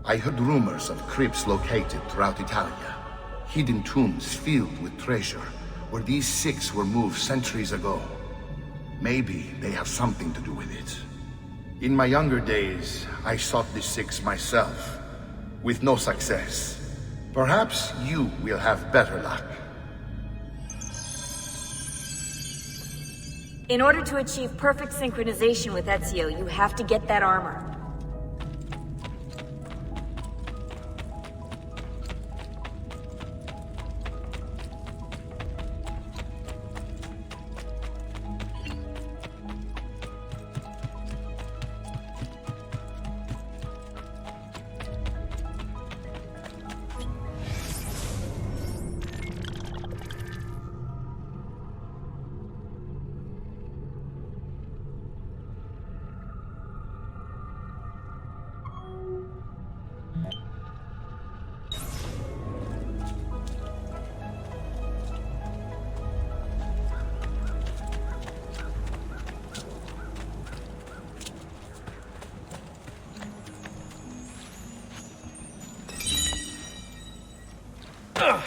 I heard rumors of crypts located throughout Italia, hidden tombs filled with treasure, where these six were moved centuries ago. Maybe they have something to do with it. In my younger days, I sought the six myself, with no success. Perhaps you will have better luck. In order to achieve perfect synchronization with Ezio, you have to get that armor. Ugh.